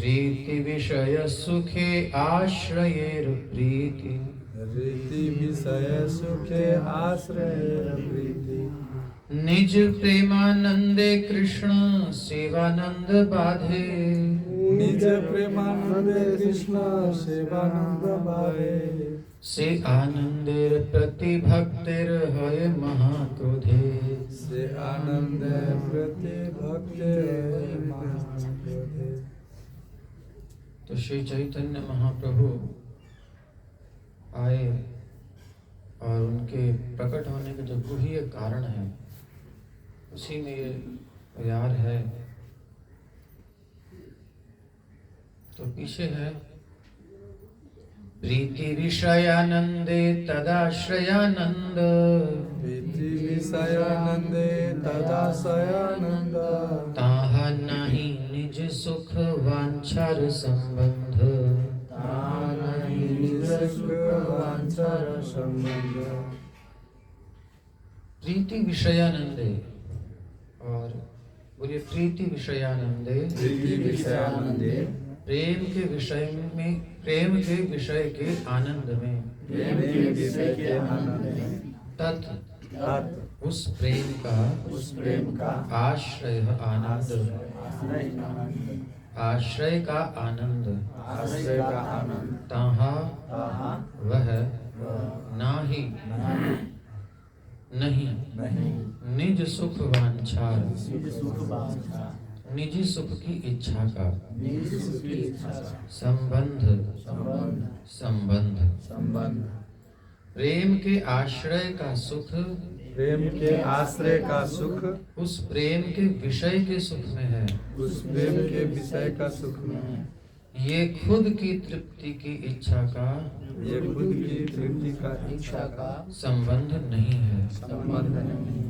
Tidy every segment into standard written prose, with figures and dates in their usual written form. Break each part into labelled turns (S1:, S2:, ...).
S1: रीति विषय सुखे आश्रयेर प्रीति।
S2: रीति विषय सुखे आश्रयेर प्रीति।
S1: निज प्रेमानंदे कृष्ण सेवानंद बाधे।
S2: निज प्रेमानंदे कृष्ण सेवानंद बाधे।
S1: से आनंदेर प्रति भक्तिर हय महाक्रोधे।
S2: से आनंदे प्रति भक्तिर महाक्रोधे।
S1: तो श्री चैतन्य महाप्रभु आए और उनके प्रकट होने के जो गुह्य कारण है उसी में ये यार है। तो पीछे है प्रीति विषयानंदे तदाश्रयानंद।
S2: प्रीति विषयानंदे तदाश्रयानंद।
S1: ताहा नहीं निज सुख वांछार संबंध।
S2: ताहा नहीं निज सुख वांछार संबंध।
S1: प्रीति विषयानंदे, और बोलिए प्रीति विषयानंदे।
S2: प्रीति विषयानंदे,
S1: प्रेम के विषय में, प्रेम के विषय के आनंद में।
S2: प्रेम के विषय के आनंद में।
S1: तत् उस प्रेम का आश्रय आनंद। आश्रय का आनंद।
S2: आश्रय का आनंद।
S1: ताहा वह नाही नहीं निज सुख वांछार। निजी सुख की इच्छा का संबंध। प्रेम के आश्रय का सुख।
S2: प्रेम के आश्रय का सुख
S1: उस प्रेम के विषय के सुख में है।
S2: उस प्रेम के विषय का सुख में।
S1: ये खुद की तृप्ति की इच्छा का,
S2: ये खुद की तृप्ति का इच्छा का
S1: संबंध नहीं है।
S2: संबंध नहीं।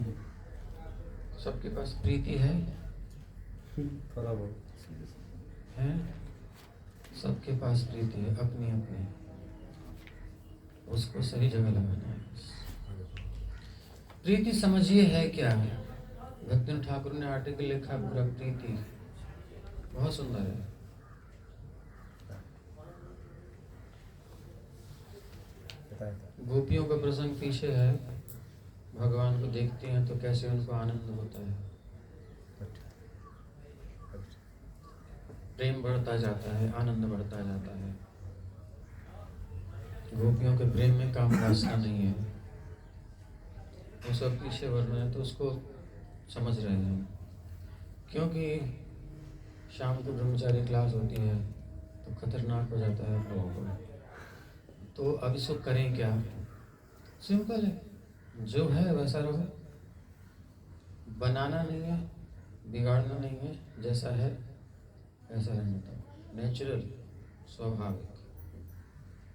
S1: सबके पास प्रीति है,
S2: थोड़ा बहुत
S1: है? सबके पास प्रीति है, अपनी अपनी। उसको सही जगह लगाना है। प्रीति समझिए है क्या? भक्तिन ठाकुर ने आर्टिकल लिखा पूरा प्रीति, बहुत सुंदर है। गोपियों का प्रसंग पीछे है। भगवान को देखती हैं तो कैसे उनको आनंद होता है, प्रेम बढ़ता जाता है, आनंद बढ़ता जाता है। गोपियों के प्रेम में काम वासना नहीं है, वो सब पीछे वर्णन है, तो उसको समझ रहे हैं। क्योंकि शाम को ब्रह्मचारी क्लास होती है तो खतरनाक हो जाता है आप लोगों को। तो अब इसको करें क्या? सिंपल है, जो है वैसा रहो। बनाना नहीं है, बिगाड़ना नहीं है, जैसा है ऐसा रहना था, नेचुरल, स्वाभाविक।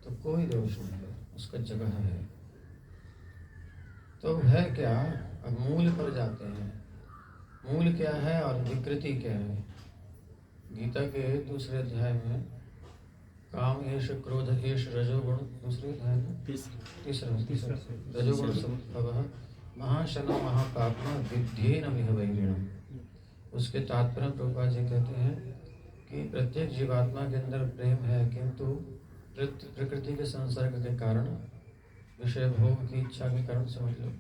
S1: तो कोई दोष नहीं है, उसका जगह है। तो है क्या? अब मूल पर जाते हैं। मूल क्या है और विकृति क्या है? गीता के दूसरे अध्याय में काम एष क्रोध एष रजोगुण, दूसरे अध्याय में तीसरा रजोगुण संभवः महाशनो महापाप्मा विद्धेन मिह वैरिणम्। उसके तात्पर्य प्रभुपाद जी कहते हैं कि प्रत्येक जीवात्मा के अंदर प्रेम है, किंतु प्रकृति के संसर्ग के कारण, विषय भोग की इच्छा के कारण, समझ लो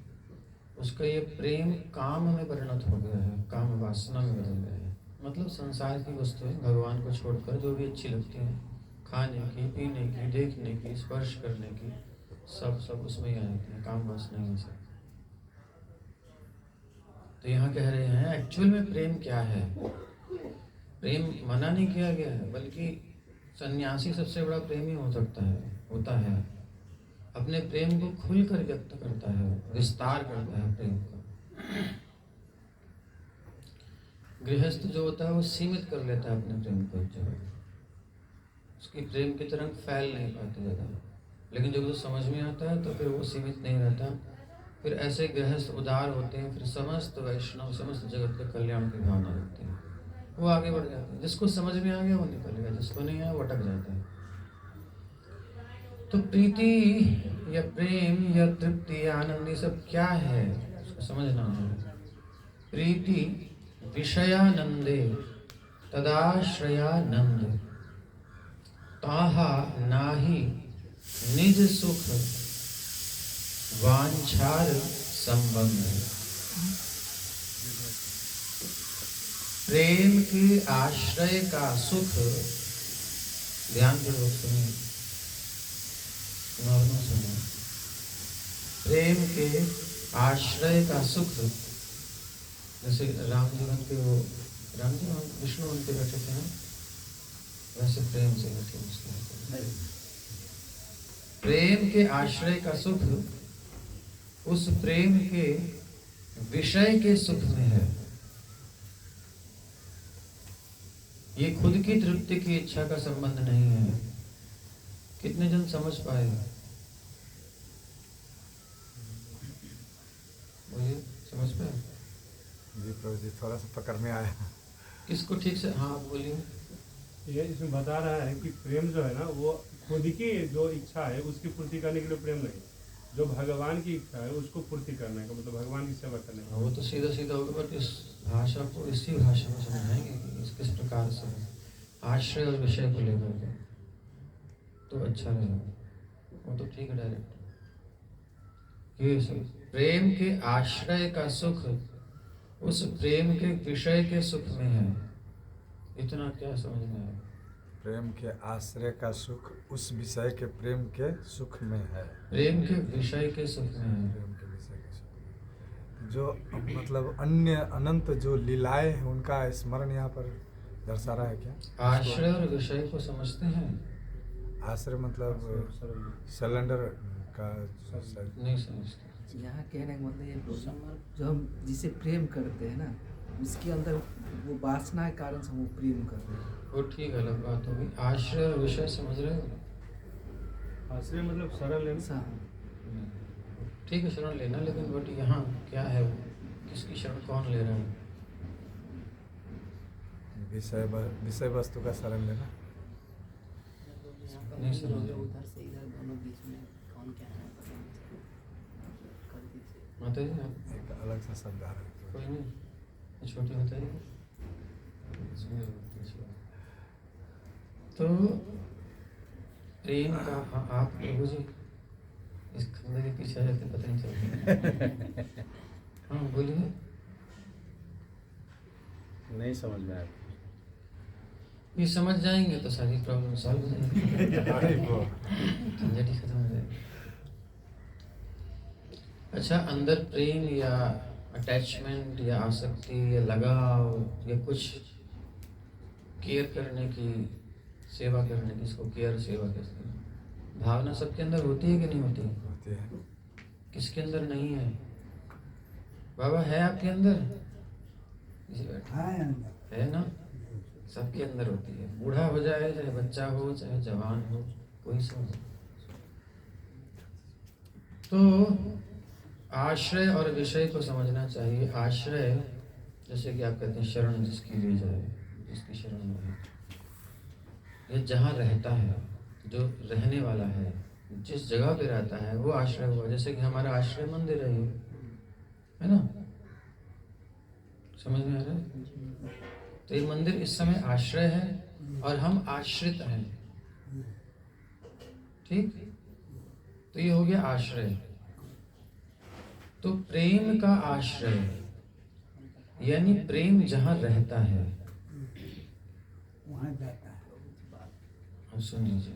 S1: उसका ये प्रेम काम में परिणत हो गया है, काम वासना में बदल गया है। मतलब संसार की वस्तुएं भगवान को छोड़कर जो भी अच्छी लगती हैं, खाने की, पीने की, देखने की, स्पर्श करने की, सब उसमें ही आ जाती है, काम वासना ही सब। तो यहाँ कह रहे हैं एक्चुअल में प्रेम क्या है? प्रेम मना नहीं किया गया है, बल्कि सन्यासी सबसे बड़ा प्रेमी हो सकता है, होता है। अपने प्रेम को खुलकर व्यक्त करता है, विस्तार करता है प्रेम का। गृहस्थ जो होता है वो सीमित कर लेता है अपने प्रेम को एक जगह, उसकी प्रेम की तरंग फैल नहीं पाती ज़्यादा। लेकिन जब वो समझ में आता है तो फिर वो सीमित नहीं रहता। फिर ऐसे गृहस्थ उदार होते हैं, फिर समस्त वैष्णव, समस्त जगत के कल्याण की भावना रखते हैं, वो आगे बढ़ जाते हैं। जिसको समझ में आ गया वो निकल गया, जिसको नहीं आया वो अटक जाता है। तो प्रीति या प्रेम या तृप्ति या आनंद, ये सब क्या है उसको समझना है। प्रीति विषयानंदे तदाश्रयानंद। ताहा नाही निज सुख वांछार संबंध। प्रेम के आश्रय का सुख, ध्यान पूर्वक सुनिए, नॉर्मल सुनिए। प्रेम के आश्रय का सुख, जैसे राम जीवन के वो राम जी विष्णु उनके बैठे थे ना, वैसे प्रेम से बैठे उसके। प्रेम के आश्रय का सुख उस प्रेम के विषय के सुख में है। ये खुद की तृप्ति की इच्छा का संबंध नहीं है। कितने जन समझ पाए? मुझे समझ पाए?
S2: जी प्रभु जी, थोड़ा सा पकड़ में आया।
S1: किसको ठीक से? हाँ बोलिए।
S3: ये इसमें बता रहा है कि प्रेम जो है ना, वो खुद की जो इच्छा है उसकी पूर्ति करने के लिए प्रेम नहीं, जो भगवान की इच्छा है उसको पूर्ति करने का, मतलब भगवान की सेवा करने का।
S1: वो तो सीधा सीधा होगा, बट इस भाषा को इसी भाषा में समझाएंगे कि किस प्रकार से आश्रय और विषय को लेकर के तो अच्छा रहेगा। वो तो ठीक है डायरेक्ट। ये सब प्रेम के आश्रय का सुख उस प्रेम के विषय के सुख में है। इतना क्या समझ में आया?
S2: प्रेम के आश्रय का सुख उस विषय के प्रेम के सुख में है।
S1: प्रेम के विषय के सुख में है।
S2: प्रेम के विषय के सुख में। जो मतलब अन्य अनंत जो लीलाएं हैं उनका स्मरण यहाँ पर दर्शा रहा है क्या?
S1: आश्रय और विषय को समझते हैं?
S2: आश्रय मतलब सिलेंडर का
S1: नहीं समझते।
S4: यहाँ कहने का मतलब ये जो हम जिसे प्रेम करते हैं ना, उसके अंदर वो वासना के कारण से हम वो प्रेम कर रहे हैं।
S1: वो ठीक अलग बात होगी। आश्रय और विषय समझ रहे हो?
S3: आश्रय मतलब सरल है ना?
S1: ठीक है, शरण लेना, लेकिन बट यहाँ क्या है? किसकी शरण कौन ले रहा है?
S2: विषय वस्तु का शरण लेना।
S1: नहीं समझ रहे।
S4: उधर से इधर दोनों बीच में कौन क्या है कर दीजिए।
S1: माता जी आप
S2: एक अलग सा शब्द आ रहा है।
S1: कोई नहीं, ये छोटी बताइए। तो प्रेम का, हाँ आप प्रभु जी इस खंडे के पीछे रहते पता नहीं चलता। हाँ बोलिए।
S5: नहीं समझ में आया।
S1: ये समझ जाएंगे तो सारी प्रॉब्लम सॉल्व हो जाएंगी,
S2: अरे वो
S1: झंझट ही खत्म हो जाएगी। अच्छा, अंदर प्रेम या अटैचमेंट या आसक्ति या लगाव या कुछ केयर करने की, सेवा करने की, इसको केयर सेवा कहते हैं, भावना सबके अंदर होती है कि नहीं होती?
S2: होते हैं।
S1: किसके अंदर नहीं है? बाबा है आपके अंदर? है ना? सबके अंदर होती है। बूढ़ा हो जाए, चाहे बच्चा हो, चाहे जवान हो, कोई समझ। तो आश्रय और विषय को समझना चाहिए। आश्रय जैसे कि आप कहते हैं शरण जिसकी ली जाए, जिसकी शरण में है, ये जहाँ रहता है, जो रहने वाला है, जिस जगह पे रहता है वो आश्रय हुआ। जैसे कि हमारा आश्रय मंदिर है ना? समझ में आ रहा है? तो ये मंदिर इस समय आश्रय है और हम आश्रित हैं। ठीक? तो ये हो गया आश्रय। तो प्रेम का आश्रय यानी प्रेम जहां रहता है
S6: वहाँ जाता है।
S1: हम सुन लीजिए,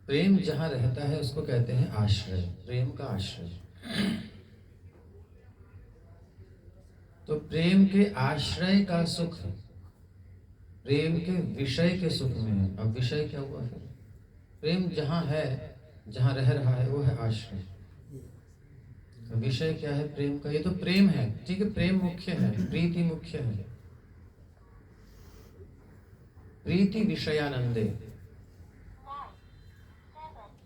S1: प्रेम जहां रहता है उसको कहते हैं आश्रय, प्रेम का आश्रय। तो प्रेम के आश्रय का सुख प्रेम के विषय के सुख में है। अब विषय क्या हुआ फिर? प्रेम जहां है, जहां रह रहा है, वो है आश्रय। तो विषय क्या है प्रेम का? ये तो प्रेम है, ठीक है, प्रेम मुख्य है, प्रीति मुख्य है। प्रीति विषयानंदे,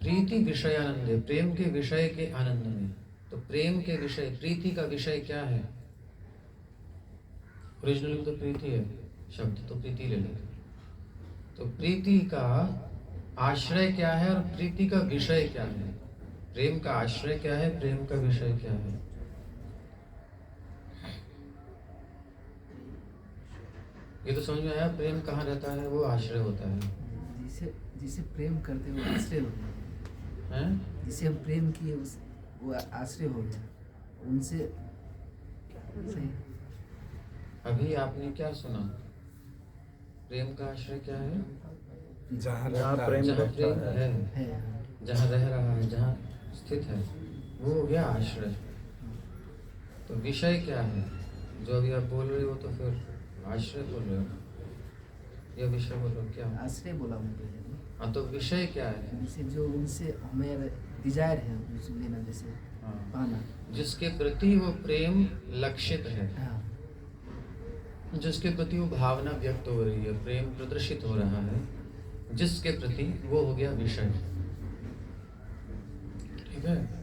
S1: प्रीति विषयानंदे, प्रेम के विषय के आनंद में। तो प्रेम के विषय, प्रीति का विषय क्या है? ओरिजिनल में तो प्रीति है शब्द, तो प्रीति ले लेते। तो प्रीति का आश्रय क्या है और प्रीति का विषय क्या है? प्रेम का आश्रय क्या है, प्रेम का विषय क्या है? ये तो समझ में आया। प्रेम कहाँ रहता है, वो आश्रय होता है।
S4: जिसे प्रेम करते हैं वो आश्रय हो गया,
S1: हैं?
S4: जिसे हम प्रेम किए वो आश्रय हो गया उनसे। सही।
S1: अभी आपने क्या सुना? प्रेम का आश्रय क्या है?
S2: जहाँ
S5: जहाँ
S2: रहता
S5: प्रेम
S2: है,
S1: जहाँ
S5: रहता
S1: प्रेम
S5: है।
S1: है, जहाँ रह रहा है, जहाँ स्थित है, वो हो गया आश्रय। तो विषय क्या है जो अभी आप बोल रहे हो? तो फिर आश्रय बोल रहे हो या विषय बोल रहे हो? क्या?
S4: आश्रय बोला उनके लिए।
S1: हाँ, तो विषय क्या है?
S4: जैसे जो उनसे हमें डिजायर है उसे लेना, जैसे
S1: हाँ,
S4: पाना।
S1: जिसके प्रति वो प्रेम लक्षित है,
S4: हाँ,
S1: जिसके प्रति वो भावना व्यक्त हो रही है, प्रेम प्रदर्शित हो रहा है, जिसके प्रति, वो हो गया विषय। ठीक है?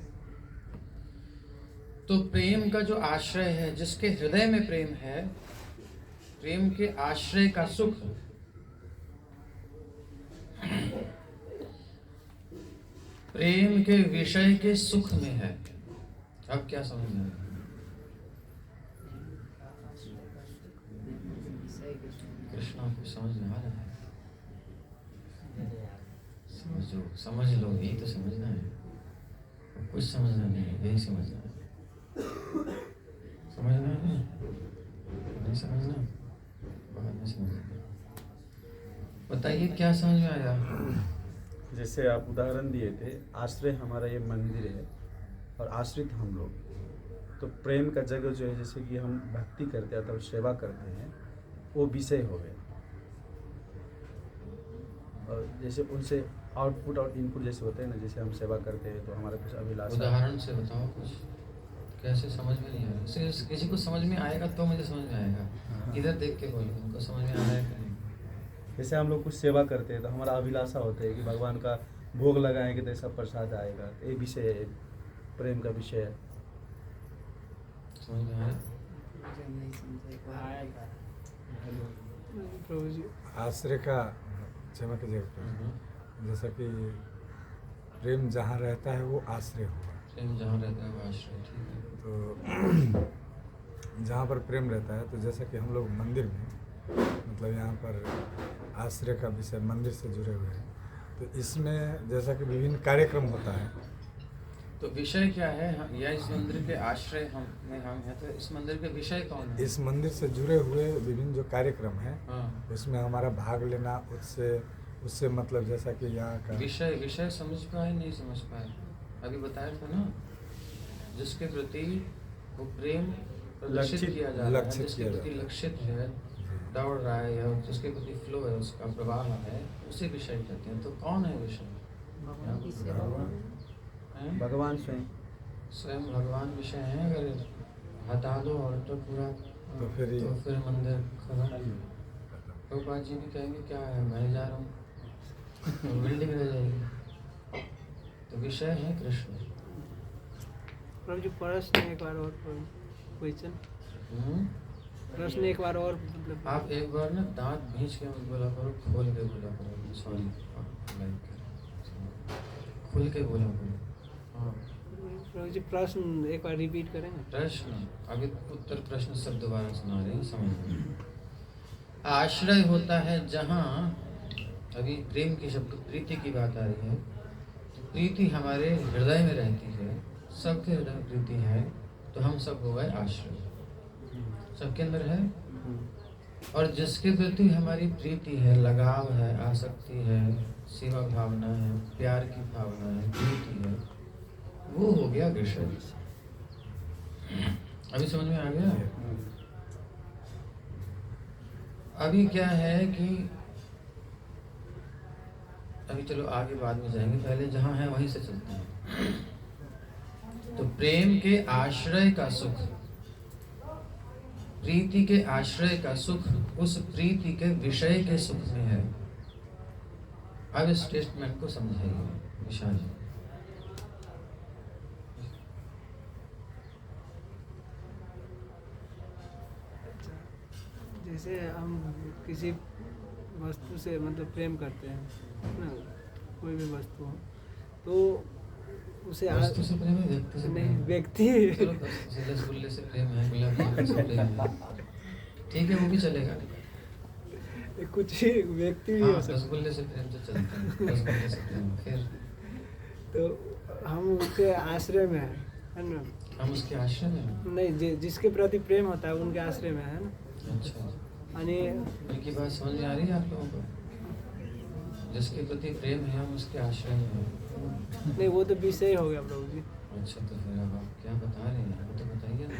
S1: तो प्रेम का जो आश्रय है, जिसके हृदय में प्रेम है, प्रेम के आश्रय का सुख प्रेम के विषय के सुख में है। अब क्या समझना है? कृष्णा को समझ में आ रहा है? समझो, समझ लो, यही तो समझना है, कुछ समझना नहीं है, यही समझना है। समझना है? नहीं समझना, बाद में समझना। बताइए क्या समझ में आया?
S5: जैसे आप उदाहरण दिए थे, आश्रय हमारा ये मंदिर है और आश्रित हम लोग। तो प्रेम का जगह जो है, जैसे कि हम भक्ति करते हैं अथवा सेवा करते हैं, वो विषय हो गए। और जैसे उनसे आउटपुट और इनपुट जैसे होते हैं ना, जैसे हम सेवा करते हैं तो हमारा कुछ अभिलाषा।
S1: उदाहरण से बताओ कुछ, कैसे? समझ में नहीं आया। किसी को समझ में आएगा तो मुझे समझ में आएगा। इधर देख के बोलो, उनको समझ में आ रहा है कि नहीं?
S5: जैसे हम लोग कुछ सेवा करते हैं तो हमारा अभिलाषा होता है कि भगवान का भोग लगाएंगे तो ऐसा प्रसाद आएगा। तो ये विषय है, प्रेम का विषय है।
S1: समझ में आया?
S4: नहीं समझा।
S3: प्रभु जी,
S2: आश्रय का क्षमा कीजिएगा, जैसा कि प्रेम जहाँ रहता है वो आश्रय होगा।
S1: प्रेम जहाँ रहता है वो आश्रय। ठीक है।
S2: तो जहाँ पर प्रेम रहता है, तो जैसा कि हम लोग मंदिर में, मतलब यहाँ पर आश्रय का विषय मंदिर से जुड़े हुए हैं, तो इसमें जैसा कि विभिन्न कार्यक्रम होता है।
S1: तो विषय क्या है? या इस मंदिर के आश्रय हम हैं, तो इस मंदिर के विषय कौन है?
S2: इस मंदिर से जुड़े हुए विभिन्न जो कार्यक्रम हैं,
S1: हाँ,
S2: उसमें हमारा भाग लेना, उससे मतलब जैसा कि यहाँ का
S1: विषय समझ पाए नहीं समझ पाए? अभी बताया था ना, जिसके प्रति वो प्रेम प्रदर्शित
S5: लक्षित-
S1: किया जा रहा है,
S2: लक्षित
S1: जिसके
S2: किया
S1: प्रति
S2: जा रहा है।
S1: लक्षित है, दौड़ रहा है, या जिसके प्रति फ्लो है, उसका प्रवाह है, उसे विषय कहते हैं। तो कौन है विषय? हैं?
S5: भगवान स्वयं।
S1: स्वयं भगवान विषय हैं। अगर हटा दो और तो पूरा,
S2: तो फिर
S1: मंदिर खत्म। प्रभुपाद जी भी कहेंगे क्या है, मैं जा रहा हूँ, तो बिल्डिंग रह जाएगी। तो विषय है कृष्ण।
S6: प्रभु जी, प्रश्न एक बार और क्वेश्चन, प्रश्न एक बार और, मतलब
S1: आप एक बार ना दांत भींच के मत बोला करो, खोल के बोला करो। सॉरी, खुल के बोला करो। हाँ,
S6: प्रभु जी प्रश्न एक बार रिपीट करेंगे?
S1: प्रश्न, अभी उत्तर प्रश्न सब दोबारा सुना रहे हैं, समझ। आश्रय होता है जहाँ, अभी प्रेम की शब्द प्रीति की बात आ रही है, तो प्रीति हमारे हृदय में रहती है, सबके हृदय में प्रीति है, तो हम सब हो गए आश्रय, सबके अंदर है। और जिसके प्रति हमारी प्रीति है, लगाव है, आसक्ति है, सेवा भावना है, प्यार की भावना है, प्रीति है, वो हो गया विषय। अभी समझ में आ गया? अभी क्या है कि अभी चलो आगे बाद में जाएंगे, पहले जहाँ है वहीं से चलते हैं। तो प्रेम के आश्रय का सुख, प्रीति के आश्रय का सुख उस प्रीति के विषय के सुख में है। अब इस स्टेटमेंट को समझाइए विशाल जी।
S6: जैसे हम किसी वस्तु से मतलब प्रेम करते हैं ना, कोई भी वस्तु हो, तो उसे
S1: वस्तु से प्रेम है, व्यक्ति से
S6: नहीं,
S1: प्रेम है?
S6: व्यक्ति
S1: चलो रसगुल्ले से प्रेम है, गुलाब जामुन से प्रेम है, ठीक है, वो भी चलेगा।
S6: ये कुछ ही व्यक्ति भी
S1: हाँ,
S6: हो सकते
S1: रसगुल्ले से प्रेम तो चलते हैं, रसगुल्ले से प्रेम। फिर
S6: तो हम उनके आश्रय में है ना।
S1: हम उसके आश्रय में हैं।
S6: नहीं, जिसके प्रति प्रेम होता है उनके आश्रय में है ना।
S1: अच्छा,
S6: यानी
S1: उनकी बात समझ में आ रही है आप लोगों को? जिसके प्रति प्रेम है हम उसके आश्रय में हैं।
S6: नहीं, वो तो विषय हो गया प्रभु जी।
S1: अच्छा, तो फिर अब आप क्या बता रहे हैं वो तो बताइए ना।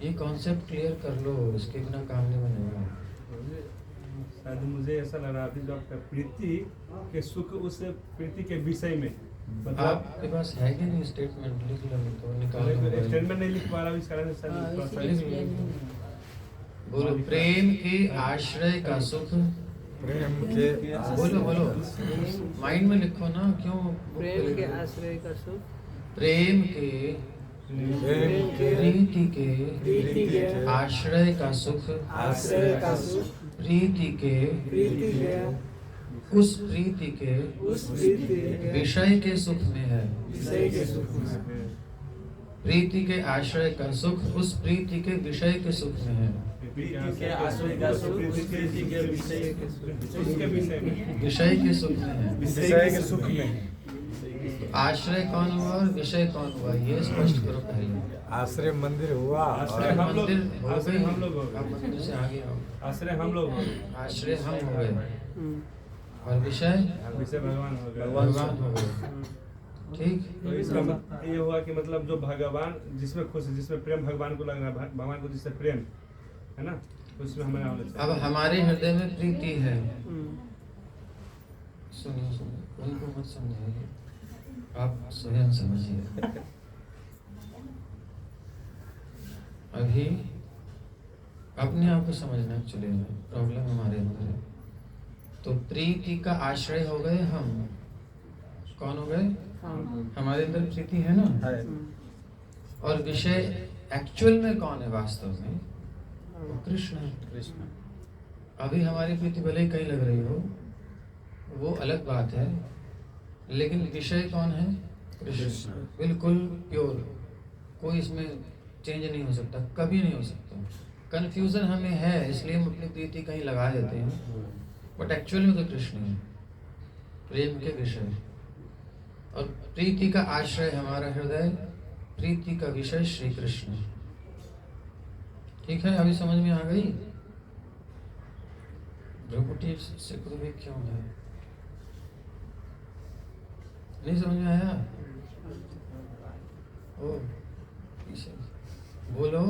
S1: ये कॉन्सेप्ट क्लियर कर लो, इसके बिना काम नहीं बनेगा।
S3: शायद मुझे ऐसा लग रहा है जो आपका प्रीति के सुख उस प्रीति के विषय में मतलब
S1: आपके पास है कि नहीं स्टेटमेंट? लिख लो तो निकाल लो।
S3: स्टेटमेंट नहीं लिख पा रहा हूँ, इस कारण से शायद थोड़ा सा
S1: बोलो, प्रेम के आश्रय का सुख।
S2: प्रेम के
S1: बोलो बोलो, माइंड में लिखो ना, क्यों?
S6: प्रेम के आश्रय का सुख,
S1: प्रेम के
S2: प्रेम के
S6: प्रीति के
S1: आश्रय का सुख,
S6: आश्रय का सुख,
S1: प्रीति के उस प्रीति के विषय के सुख में है।
S6: विषय के सुख में।
S1: प्रीति के आश्रय का सुख उस प्रीति के विषय के सुख में है।
S3: के आश्रय का सुख प्रीति के विषय के विषय में,
S1: विषय के सुख में है।
S5: विषय के सुख में
S1: आश्रय कौन हुआ और विषय कौन हुआ, ये स्पष्ट करो पहले।
S2: आश्रय मंदिर हुआ
S3: आश्रय
S2: और
S3: हम लोग,
S1: मंदिर हो
S3: आश्रय
S1: गई,
S3: हम लोग हो
S1: आप
S3: गए,
S1: मंदिर से आगे आओ।
S3: आश्रय हम लोग हो गए,
S1: आश्रय हम हो गए
S6: हम्म,
S1: और विषय
S3: विषय भगवान हो गए।
S1: भगवान हो गए।
S6: हम्म।
S1: ठीक,
S3: तो इसका ये हुआ कि मतलब जो भगवान जिसमें खुश है, जिसमें प्रेम भगवान को लग रहा है, भगवान को जिससे प्रेम है ना, तो उसमें हमें होना चाहिए।
S1: अब हमारे हृदय में प्रीति है।
S6: हम्म।
S1: सुनिए सुनिए, उनको मत समझाइए, आप स्वयं समझिए। अभी अपने आप को समझना एक्चुअली प्रॉब्लम हमारे अंदर है। तो प्रीति का आश्रय हो गए हम। कौन हो गए? हमारे अंदर प्रीति है ना। और विषय एक्चुअल में कौन है वास्तव में? वो कृष्ण है।
S5: कृष्ण
S1: अभी हमारी प्रीति भले ही कहीं लग रही हो, वो अलग बात है, लेकिन विषय कौन है? कृष्ण। बिल्कुल प्योर, कोई इसमें चेंज नहीं हो सकता, कभी नहीं हो सकता। कंफ्यूजन हमें है, इसलिए हम अपनी प्रीति कहीं लगा देते हैं, बट एक्चुअल में तो कृष्ण है, प्रेम के विषय। और प्रीति का आश्रय हमारा हृदय, प्रीति का विषय श्री कृष्ण। ठीक है, अभी समझ में आ गई? भ्रुकुटी सिकुड़ भी क्यों है? नहीं समझ में आया? ओ पीछे बोलो,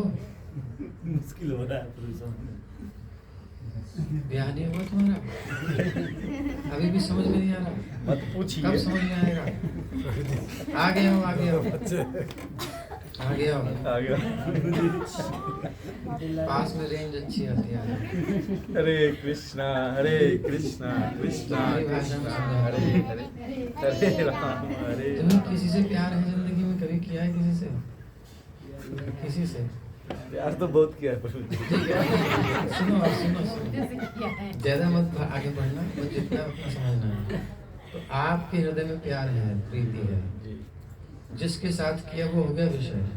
S7: मुश्किल हो रहा है पूरी समझ।
S1: ब्याह नहीं हुआ तुम्हारा? अभी भी समझ में नहीं आ रहा?
S5: मत पूछिए।
S1: कब समझ में आएगा? आगे आओ, आगे आओ, आगे आओ।
S5: आ गया।
S1: पास में रेंज अच्छी आती है।
S5: हरे कृष्णा कृष्णा
S1: हमारी भाषा में
S5: कृष्णा
S1: समझा।
S5: हरे हरे हरे राम हरे
S1: तुम्हें किसी से प्यार है जिंदगी में? कभी किया है किसी से? किसी से?
S5: प्यार तो बहुत किया है प्रभु जी।
S1: ठीक है, सुनो सुनो सुनो, ज्यादा मत आगे बढ़ना, बस जितना अपना समझना है। तो आपके हृदय में प्यार है, प्रीति है, जिसके साथ किया वो हो गया विषय।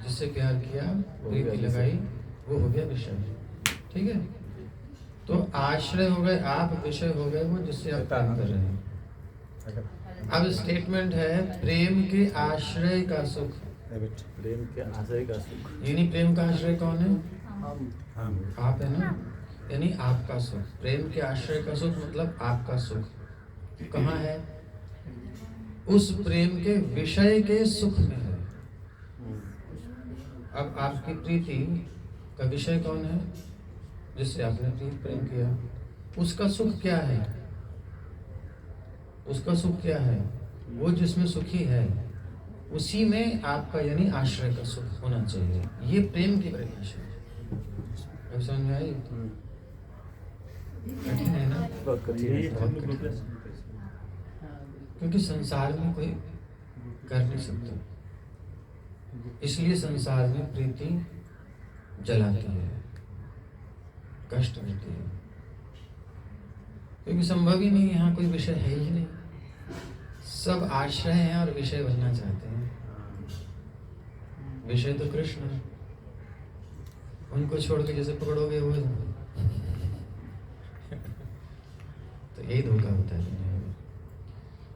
S1: जिससे प्यार किया, प्रीति लगाई, वो हो गया विषय। ठीक है, तो आश्रय हो गए आप, विषय हो गए वो जिससे आप प्रेम कर रहे हैं। अब स्टेटमेंट है प्रेम के आश्रय का सुख।
S7: प्रेम के आश्रय का सुख,
S1: यानी प्रेम का आश्रय कौन है?
S2: हम
S1: आप है ना, यानी आपका सुख। प्रेम के आश्रय का सुख मतलब आपका सुख कहाँ है? उस प्रेम के विषय के सुख में है। अब आपकी प्रीति का विषय कौन है? जिससे आपने प्रेम किया, उसका सुख क्या है? उसका सुख क्या है? वो जिसमें सुखी है उसी में आपका यानी आश्रय का सुख होना चाहिए। ये प्रेम की परिभाषा है। अब समझ में आई? कठिन है ना?
S7: बहुत कठिन
S3: यही
S7: है।
S3: हम लोग को प्रश्न।
S1: क्योंकि संसार में कोई कर नहीं सकता, इसलिए संसार में प्रीति जलाती है, कष्ट देती है, क्योंकि संभव ही नहीं, यहाँ कोई विषय है ही नहीं। सब आश्रय हैं और विषय बनना चाहते हैं। विषय तो कृष्ण है उनको छोड़ के जैसे पकड़ोगे वो तो यही धोखा होता है दुनिया में।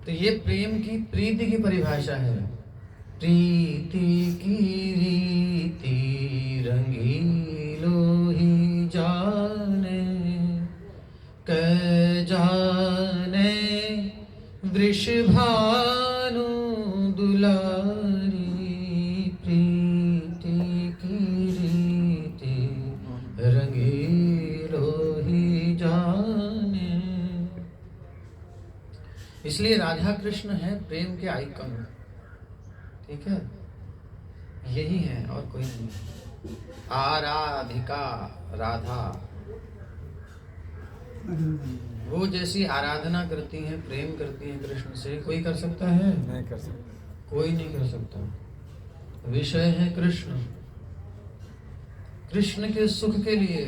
S1: तो ये प्रेम की प्रीति की परिभाषा है। प्रीति की रीति रंगीलो ही जाने, कै जाने वृषभानु दुलारी। प्रीति की रीति रंगीलो ही जाने। इसलिए राधा कृष्ण है प्रेम के आइकन, ठीक है, यही है और कोई नहीं। आराधिका राधा, वो जैसी आराधना करती हैं, प्रेम करती हैं कृष्ण से, कोई कर सकता है?
S2: नहीं कर सकते।
S1: कोई नहीं कर सकता। विषय है कृष्ण, कृष्ण के सुख के लिए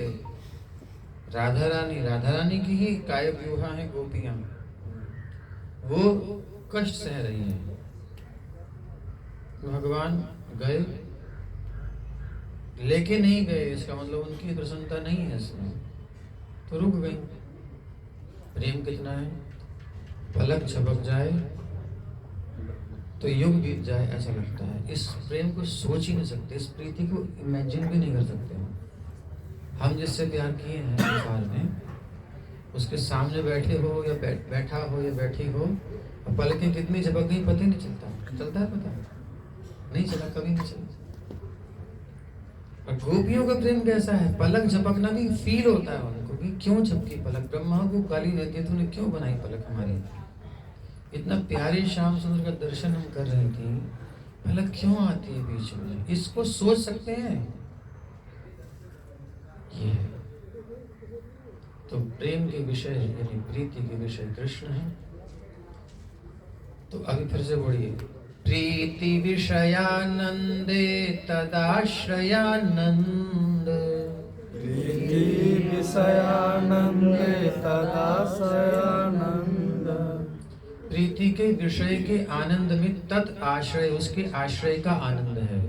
S1: राधा रानी की ही काया व्यूहा है गोपियां, वो कष्ट सह रही हैं। भगवान गए, लेके नहीं गए, इसका मतलब उनकी प्रसन्नता नहीं है इसमें, तो रुक गई। प्रेम कितना है, पलक झपक जाए तो युग बीत जाए ऐसा लगता है। इस प्रेम को सोच ही नहीं सकते, इस प्रीति को इमेजिन भी नहीं कर सकते। हम जिससे प्यार किए हैं संसार में, उसके सामने बैठे हो या बैठा हो या बैठी हो, पलकें कितनी झपक गई पता ही नहीं चलता। चलता है पता नहीं चला, कभी नहीं चला। और गोपियों का प्रेम कैसा है, पलक झपकना भी फील होता है उनको कि क्यों झपकी पलक। ब्रह्मा को गाली देती है, तूने क्यों बनाई पलक हमारी, इतना प्यारे श्याम सुंदर का दर्शन हम कर रहे थे, पलक क्यों आती है बीच में। इसको सोच सकते हैं ये। तो प्रेम के विषय यानी प्रीति के विषय कृष्ण है। तो अभी फिर से बोलिए, प्रीति विषयानंदे तदाश्रयानंद।
S2: प्रीति विषयानंदे तदाश्रयानंद।
S1: प्रीति के विषय के आनंद में तत् आश्रय, उसके आश्रय का आनंद है।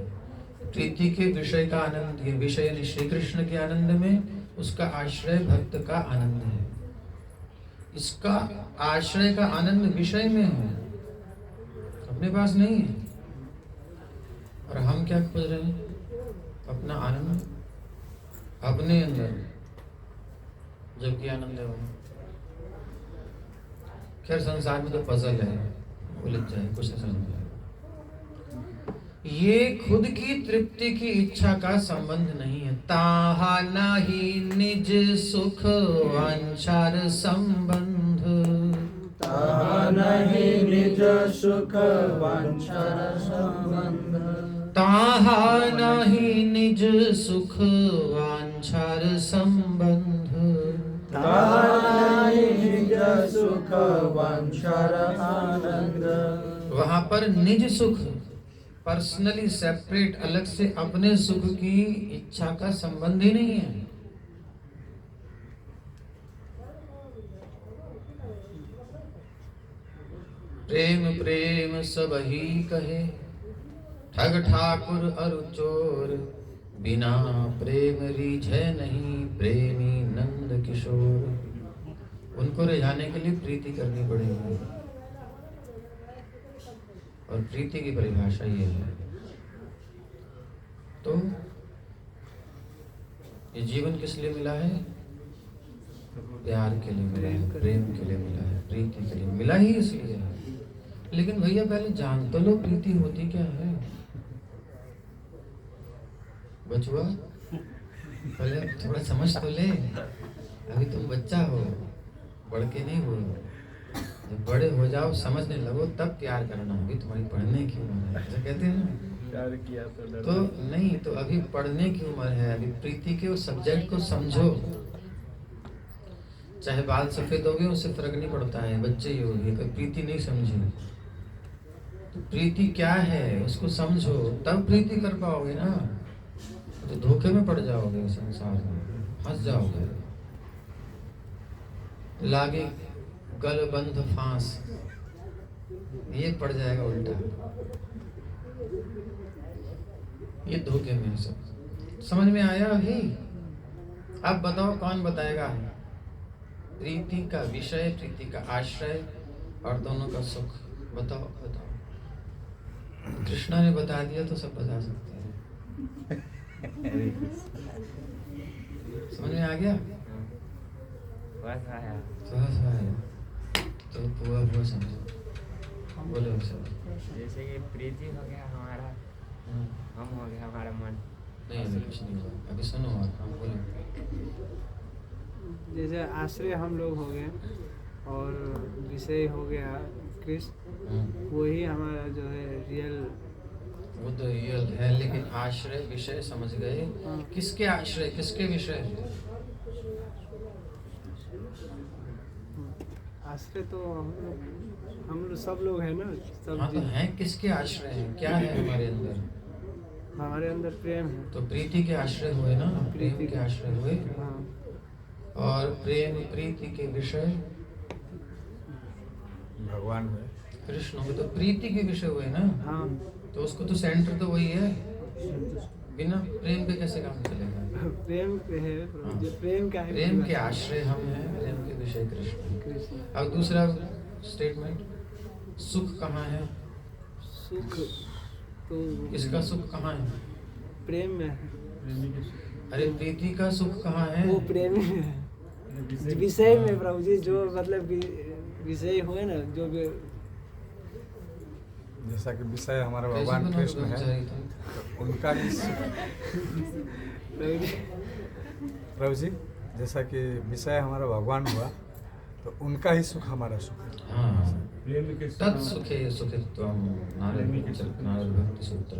S1: प्रीति के विषय का आनंद, ये विषय यानी श्री कृष्ण के आनंद में, उसका आश्रय भक्त का आनंद है। इसका आश्रय का आनंद विषय में है, अपने पास नहीं है। और हम क्या खोज रहे हैं, अपना आनंद अपने अंदर, जबकि आनंद है वहाँ। खैर संसार में तो पजल है, उलझ जाए, कुछ नहीं समझ में। ये खुद की तृप्ति की इच्छा का संबंध नहीं है। ताहा नाही निज सुख वांछार संबंध।
S5: ताहा नाही निज सुख वांछार संबंध।
S1: ताहा नाही निज सुख वांछार संबंध।
S5: ताहा नाही निज सुख वांछार आनंद।
S1: वहां पर निज सुख, पर्सनली सेपरेट, अलग से अपने सुख की इच्छा का संबंध ही नहीं है। प्रेम प्रेम सब ही कहे, ठग ठाकुर अरु चोर। बिना प्रेम रिझे नहीं, प्रेमी नंद किशोर। उनको रिझाने के लिए प्रीति करनी पड़ेगी, और प्रीति की परिभाषा ये है। तो ये जीवन किस लिए मिला है, प्यार के लिए मिला है, प्रेम के लिए मिला है, प्रीति के लिए मिला ही इसलिए है। लेकिन भैया पहले जान तो लो प्रीति होती क्या है। बचुआ पहले थोड़ा समझ तो ले, अभी तुम बच्चा हो, बढ़ के नहीं हो। जब बड़े हो जाओ, समझने लगो, तब प्यार करना। अभी तुम्हारी पढ़ने की उम्र है, ऐसा कहते हैं ना।
S5: प्यार किया
S1: तो नहीं, तो अभी पढ़ने की उम्र है, अभी प्रीति के उस सब्जेक्ट को समझो। चाहे बाल सफेद हो गए, उससे फर्क नहीं पड़ता है, बच्चे ही हो गए, प्रीति नहीं समझी। तो प्रीति क्या है उसको समझो, तब प्रीति कर पाओगे ना। तो धोखे में पड़ जाओगे, संसार में फंस जाओगे। लागे गल बंध फांस, ये पड़ जाएगा उल्टा, ये धोखे में सब। समझ में आया अभी? अब बताओ कौन बताएगा? प्रीति का विषय, प्रीति का आश्रय और दोनों का सुख। बताओ बताओ। कृष्णा ने बता दिया तो सब बता सकते हैं। समझ में आ गया?
S8: बस आया।
S1: थोड़ा आया तो पूरा समझो। बोलो सब।
S8: जैसे कि प्रीति हो गया हमारा, हम हो गया हमारा मन।
S1: नहीं अभी कुछ नहीं हुआ, अभी सुनो और हम बोलो।
S6: जैसे आश्रय हम लोग हो गए और विषय हो गया कृष्ण, वही हमारा जो है रियल।
S1: वो तो रियल है, लेकिन आश्रय विषय समझ गए। किसके आश्रय, किसके विषय?
S6: आश्रय तो हम लोग सब लोग हैं ना, सब
S1: हाँ तो हैं, किसके आश्रय हैं? क्या है हमारे अंदर?
S6: हमारे अंदर प्रेम है।
S1: तो प्रीति के आश्रय हुए ना, प्रेम के आश्रय हुए।
S6: हाँ,
S1: और प्रेम प्रीति के विषय
S2: भगवान हुए।
S1: कृष्ण हुए, तो प्रीति के विषय हुए ना।
S6: हाँ।
S1: तो उसको तो सेंटर तो वही है, बिना प्रेम के कैसे काम चलेगा?
S6: प्रेम पे है,
S1: हाँ।
S6: जो प्रेम का है,
S1: प्रेम के आश्रय हम हैं, प्रेम के विषय कृष्ण।
S6: कृष्ण।
S1: अब दूसरा स्टेटमेंट, सुख कहाँ है?
S6: सुख तो
S1: इसका सुख कहाँ है?
S6: प्रेम में है।
S1: अरे प्रीति का सुख कहाँ है?
S6: वो प्रेम में है, विषय में प्रभु जी। जो मतलब विषय हुए ना, जो भी
S2: जैसा कि विषय हमारा भगवान कृष्ण है, तो उनका ही प्रभु जी, जैसा कि विषय हमारा भगवान हुआ, तो उनका ही सुख हमारा सुख है।
S1: हाँ,
S3: प्रेम के
S1: तत्सुखे सुखित्वम, नारद भक्ति सूत्र।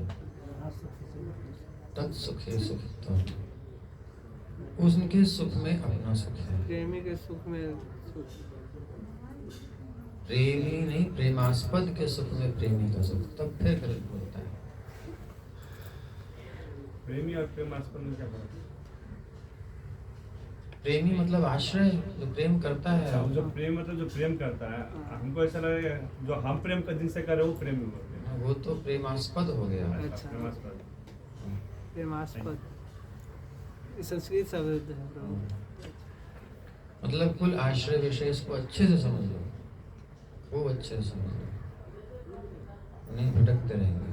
S1: तत्सुखे सुखित्वम, उनके सुख में अपना सुख है।
S6: प्रेमी के सुख में सुख।
S1: प्रेमी नहीं, प्रेमास्पद के सुख में प्रेमी का सुख। तब फिर गलत बोलता है।
S3: प्रेमी और प्रेमास्पद में क्या फर्क है?
S1: प्रेमी मतलब आश्रय, जो प्रेम करता है।
S3: जो प्रेम मतलब जो प्रेम करता है, हमको ऐसा लगेगा जो हम प्रेम का जिनसे कर रहे हैं वो प्रेम में बोलते हैं।
S1: वो तो प्रेमास्पद हो गया।
S6: अच्छा।
S3: प्रेमास्पद।
S6: प्रेमास्पद ये संस्कृत शब्द है प्रभु।
S1: मतलब कुल आश्रय विषय, इसको अच्छे से समझ लो, खूब अच्छे से समझ लो, नहीं भटकते रहेंगे।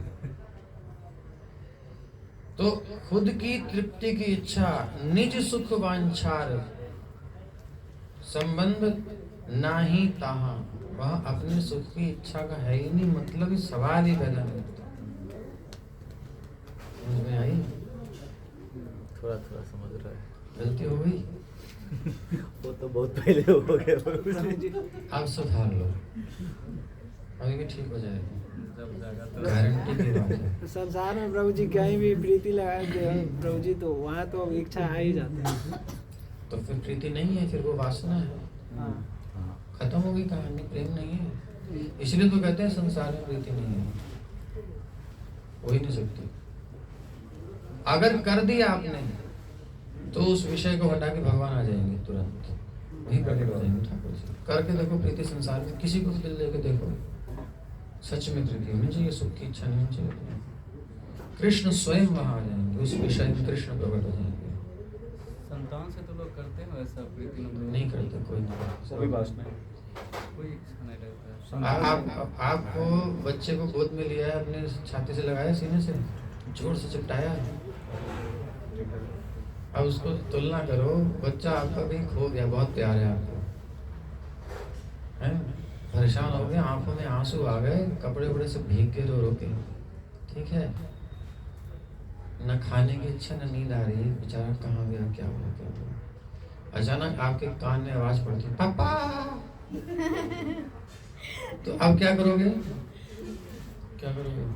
S1: तो खुद की तृप्ति की इच्छा, निज सुख वांछार संबंध नाही ताहा, वह अपने सुख की इच्छा का है ही नहीं, मतलब इस सवाल ही पैदा नहीं होता। समझ में आई?
S7: थोड़ा थोड़ा समझ रहा है।
S1: गलती हो गई,
S7: वो तो बहुत पहले हो गया।
S1: अब सुधार लो, अभी भी ठीक हो जाएगा, गारंटी की बात है।
S6: संसार में प्रभु जी कहीं भी प्रीति लगाए प्रभु जी, तो वहाँ तो इच्छा आ ही जाती है।
S1: तो फिर प्रीति नहीं है, फिर वो वासना है।
S6: हाँ।
S1: खत्म हो गई कहानी, प्रेम नहीं है। इसलिए तो कहते हैं संसार में प्रीति नहीं है, हो ही नहीं सकती। अगर कर दिया आपने तो उस विषय को हटा के भगवान आ जाएंगे तुरंत, वही प्रकट हो जाएंगे ठाकुर जी। करके देखो प्रीति संसार में, किसी को भी दिल लेके देखो, सच में प्रीति होनी चाहिए, सुख की इच्छा नहीं होनी चाहिए। कृष्ण स्वयं वहां आ जाएंगे, उस विषय में कृष्ण प्रकट हो जाएंगे।
S9: संतान से तो लोग करते हैं वैसा प्रीति
S1: नहीं करते, कोई नहीं।
S5: कोई वासना नहीं।
S9: कोई इच्छा नहीं रहता है।
S1: आपको बच्चे को गोद में लिया है, अपने छाती से लगाया, सीने से जोर से चिपटाया, अब उसको तुलना करो, बच्चा आपका भी खो गया, बहुत प्यार है आपको, हैं? परेशान हो गए, आंखों में आंसू आ गए, कपड़े वपड़े से भीग के रो रो के, ठीक है, न खाने की इच्छा न नींद आ रही है, बेचारा कहाँ गया, क्या हुआ क्या हुआ। अचानक आपके कान में आवाज पड़ती, पापा। तो अब क्या करोगे, क्या करोगे?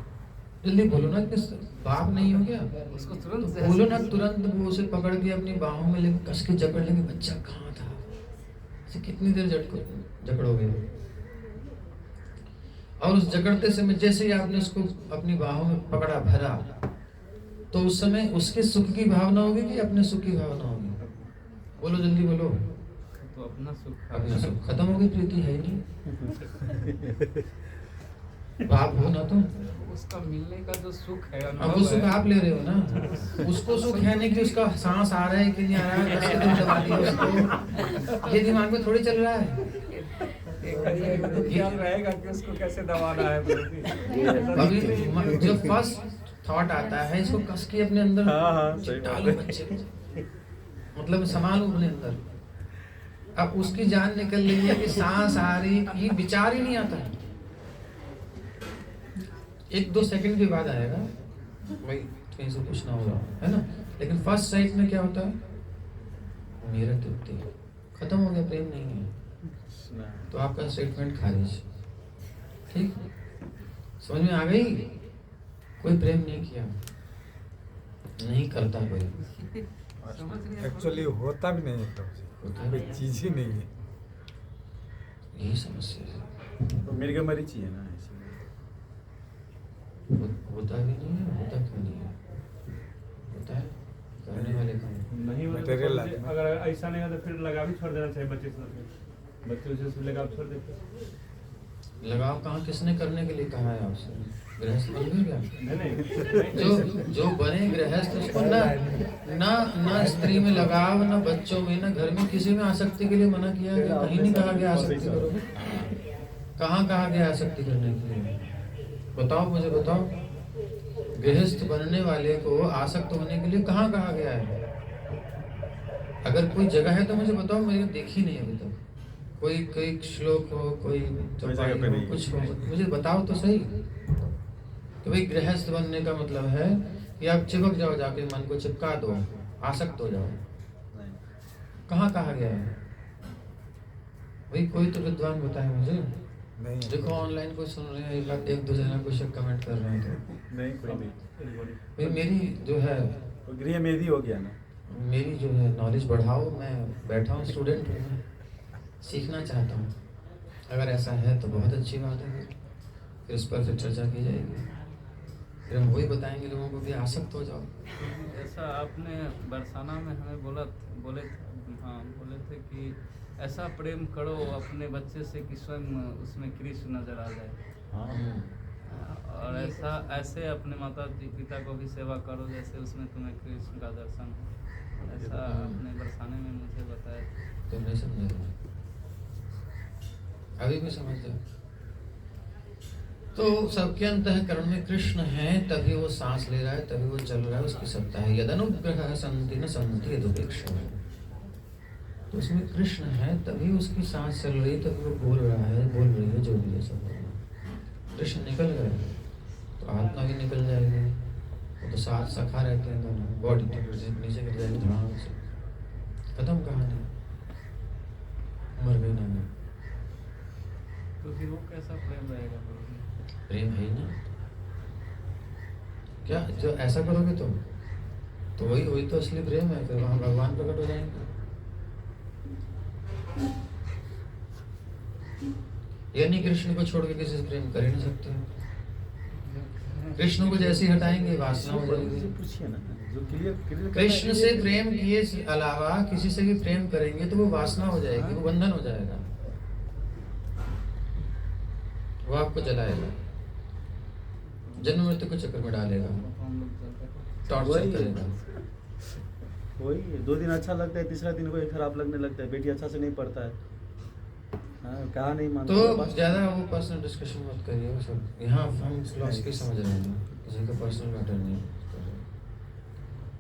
S1: जल्दी बोलो ना, किस बाप नहीं हो गया
S4: उसको
S1: तो
S4: तुरंत
S1: बोलो ना, तुरंत वो उसे पकड़ के अपनी बाहों में लेके कस के जकड़ लेंगे, बच्चा कहाँ था, इसे कितनी देर जकड़ोगे। और उस जकड़ते समय जैसे ही आपने उसको अपनी बाहों में पकड़ा, भरा, तो उस समय उसके सुख की भावना होगी कि अपने सुख की भावना होगी? बोलो जल्दी बोलो।
S9: तो अपना सुख
S1: अपना सुख। खत्म हो गई, प्रीति है ही नहीं। आप हो ना तुम,
S9: उसका मिलने का जो सुख है,
S1: अब वो सुख आप ले रहे हो ना, उसको सुख है नहीं कि उसका सांस आ रहा है कि नहीं आ रहा है, कैसे तुम दबा दिया उसको, ये दिमाग में थोड़ी चल रहा है।
S9: ख्याल रहेगा कि उसको कैसे दबाना है।
S1: अभी जो फर्स्ट थॉट आता है इसको कस के अपने अंदर
S5: सही बात
S1: डालो बच्चे को, मतलब संभालो अपने अंदर। अब उसकी जान निकल रही है कि सांस आ रही, ये विचार ही नहीं आता है। 1-2 सेकंड के बाद आएगा भाई कहीं से कुछ ना होगा, है ना। लेकिन फर्स्ट साइट में क्या होता है, मेरा तृप्ति, खत्म हो गया, प्रेम नहीं है, तो आपका स्टेटमेंट खारिज। ठीक, समझ में आ गई। कोई प्रेम नहीं किया, नहीं करता कोई,
S2: एक्चुअली होता भी नहीं है, कोई चीज ही नहीं है।
S1: यही समस्या है।
S5: तो मिर्ग मरीची है ना,
S1: होता भी नहीं है, होता क्यों नहीं है, होता है करने वाले का
S3: नहीं मतलब
S2: Material
S3: समझे,
S2: life में।
S3: अगर ऐसा नहीं हो तो फिर लगा भी छोड़ देना चाहिए बच्चे से, बच्चे से लगाव छोड़ देते।
S1: लगाव कहाँ, किसने करने के लिए कहा है आपसे, गृहस्थ बन गए क्या?
S3: नहीं
S1: जो बने गृहस्थ उसको ना स्त्री में लगाव, ना बच्चों में, ना घर में, किसी में आसक्ति के लिए मना किया गया, कहीं नहीं कहा गया आसक्ति करो। कहाँ कहा गया आसक्ति करने के लिए, बताओ मुझे, बताओ। गृहस्थ बनने वाले को आसक्त होने के लिए कहाँ कहा गया है? अगर कोई जगह है तो मुझे बताओ, मैंने देखी नहीं अभी तक। कोई श्लोक हो, कोई
S5: जगह पे नहीं।
S1: कुछ हो, मुझे बताओ तो सही कि भाई गृहस्थ बनने का मतलब है कि आप चिपक जाओ, जाके मन को चिपका दो, आसक्त हो जाओ। कहाँ कहा गया है भाई? कोई तो विद्वान बताए मुझे।
S2: नहीं है।
S1: देखो ऑनलाइन कोई सुन रहे हैं, एक दो जना कुछ कमेंट कर रहे हैं तो
S5: नहीं कोई नहीं।
S1: भाई मेरी जो है,
S5: तो गृह मेधी हो गया ना।
S1: मेरी जो है नॉलेज बढ़ाओ। मैं बैठा हूँ, स्टूडेंट हूँ, मैं सीखना चाहता हूँ। अगर ऐसा है तो बहुत अच्छी बात है, फिर इस पर फिर चर्चा की जाएगी, फिर हम वही बताएंगे लोगों को कि आसक्त हो जाओ।
S9: ऐसा आपने बरसाना में हमें बोले थे कि ऐसा प्रेम करो अपने बच्चे से कि स्वयं उसमें कृष्ण नजर आ जाए। और ऐसे अपने माता पिता को भी सेवा करो जैसे उसमें तुम्हें कृष्ण का दर्शन हो। ऐसा आपने बरसाने में मुझे बताया।
S1: तुम नहीं समझे, अभी भी समझ जाओ। तो सबके अंतःकरण में कृष्ण है, तभी वो सांस ले रहा है, तभी वो चल रहा है, उसकी सत्ता है। यदनुग्रह संति न संति यदुपेक्षा, तो उसमें कृष्ण है, तभी उसकी सांस चल रही है, तभी वो बोल रहा है, बोल रही है, जो भी है सब। कृष्ण निकल गए तो आत्मा भी निकल जाएगी। वो तो साथ सखा रहते हैं दोनों, बॉडी नीचे गिर जाएगी धड़ाम से, खत्म कहानी, मर गई नानी।
S9: तो फिर वो कैसा प्रेम रहेगा?
S1: प्रेम है ही ना। क्या जो ऐसा करोगे तो वही तो असली प्रेम है। फिर वहां भगवान प्रकट हो जाएंगे। यानी कृष्ण को छोड़ के किसी से प्रेम कर ही नहीं सकते। कृष्ण को जैसे हटाएंगे वासना हो जाएगी।
S5: पूछिए ना, जो क्लियर
S1: कृष्ण से प्रेम किए से अलावा किसी से भी प्रेम करेंगे तो वो वासना हो जाएगी, वो बंधन हो जाएगा, वो आपको जलाएगा, जन्म मृत्यु को चक्कर में डालेगा, टॉर्चर करेगा।
S5: वही 2 दिन अच्छा लगता है, तीसरा दिन कोई खराब लगने लगता है। बेटी अच्छा से नहीं पढ़ता है, कहा नहीं मानता।
S1: तो ज्यादा वो पर्सनल डिस्कशन मत करिए, वो सब यहाँ हम फिलॉसफी समझ रहे हैं, किसी का पर्सनल मैटर नहीं।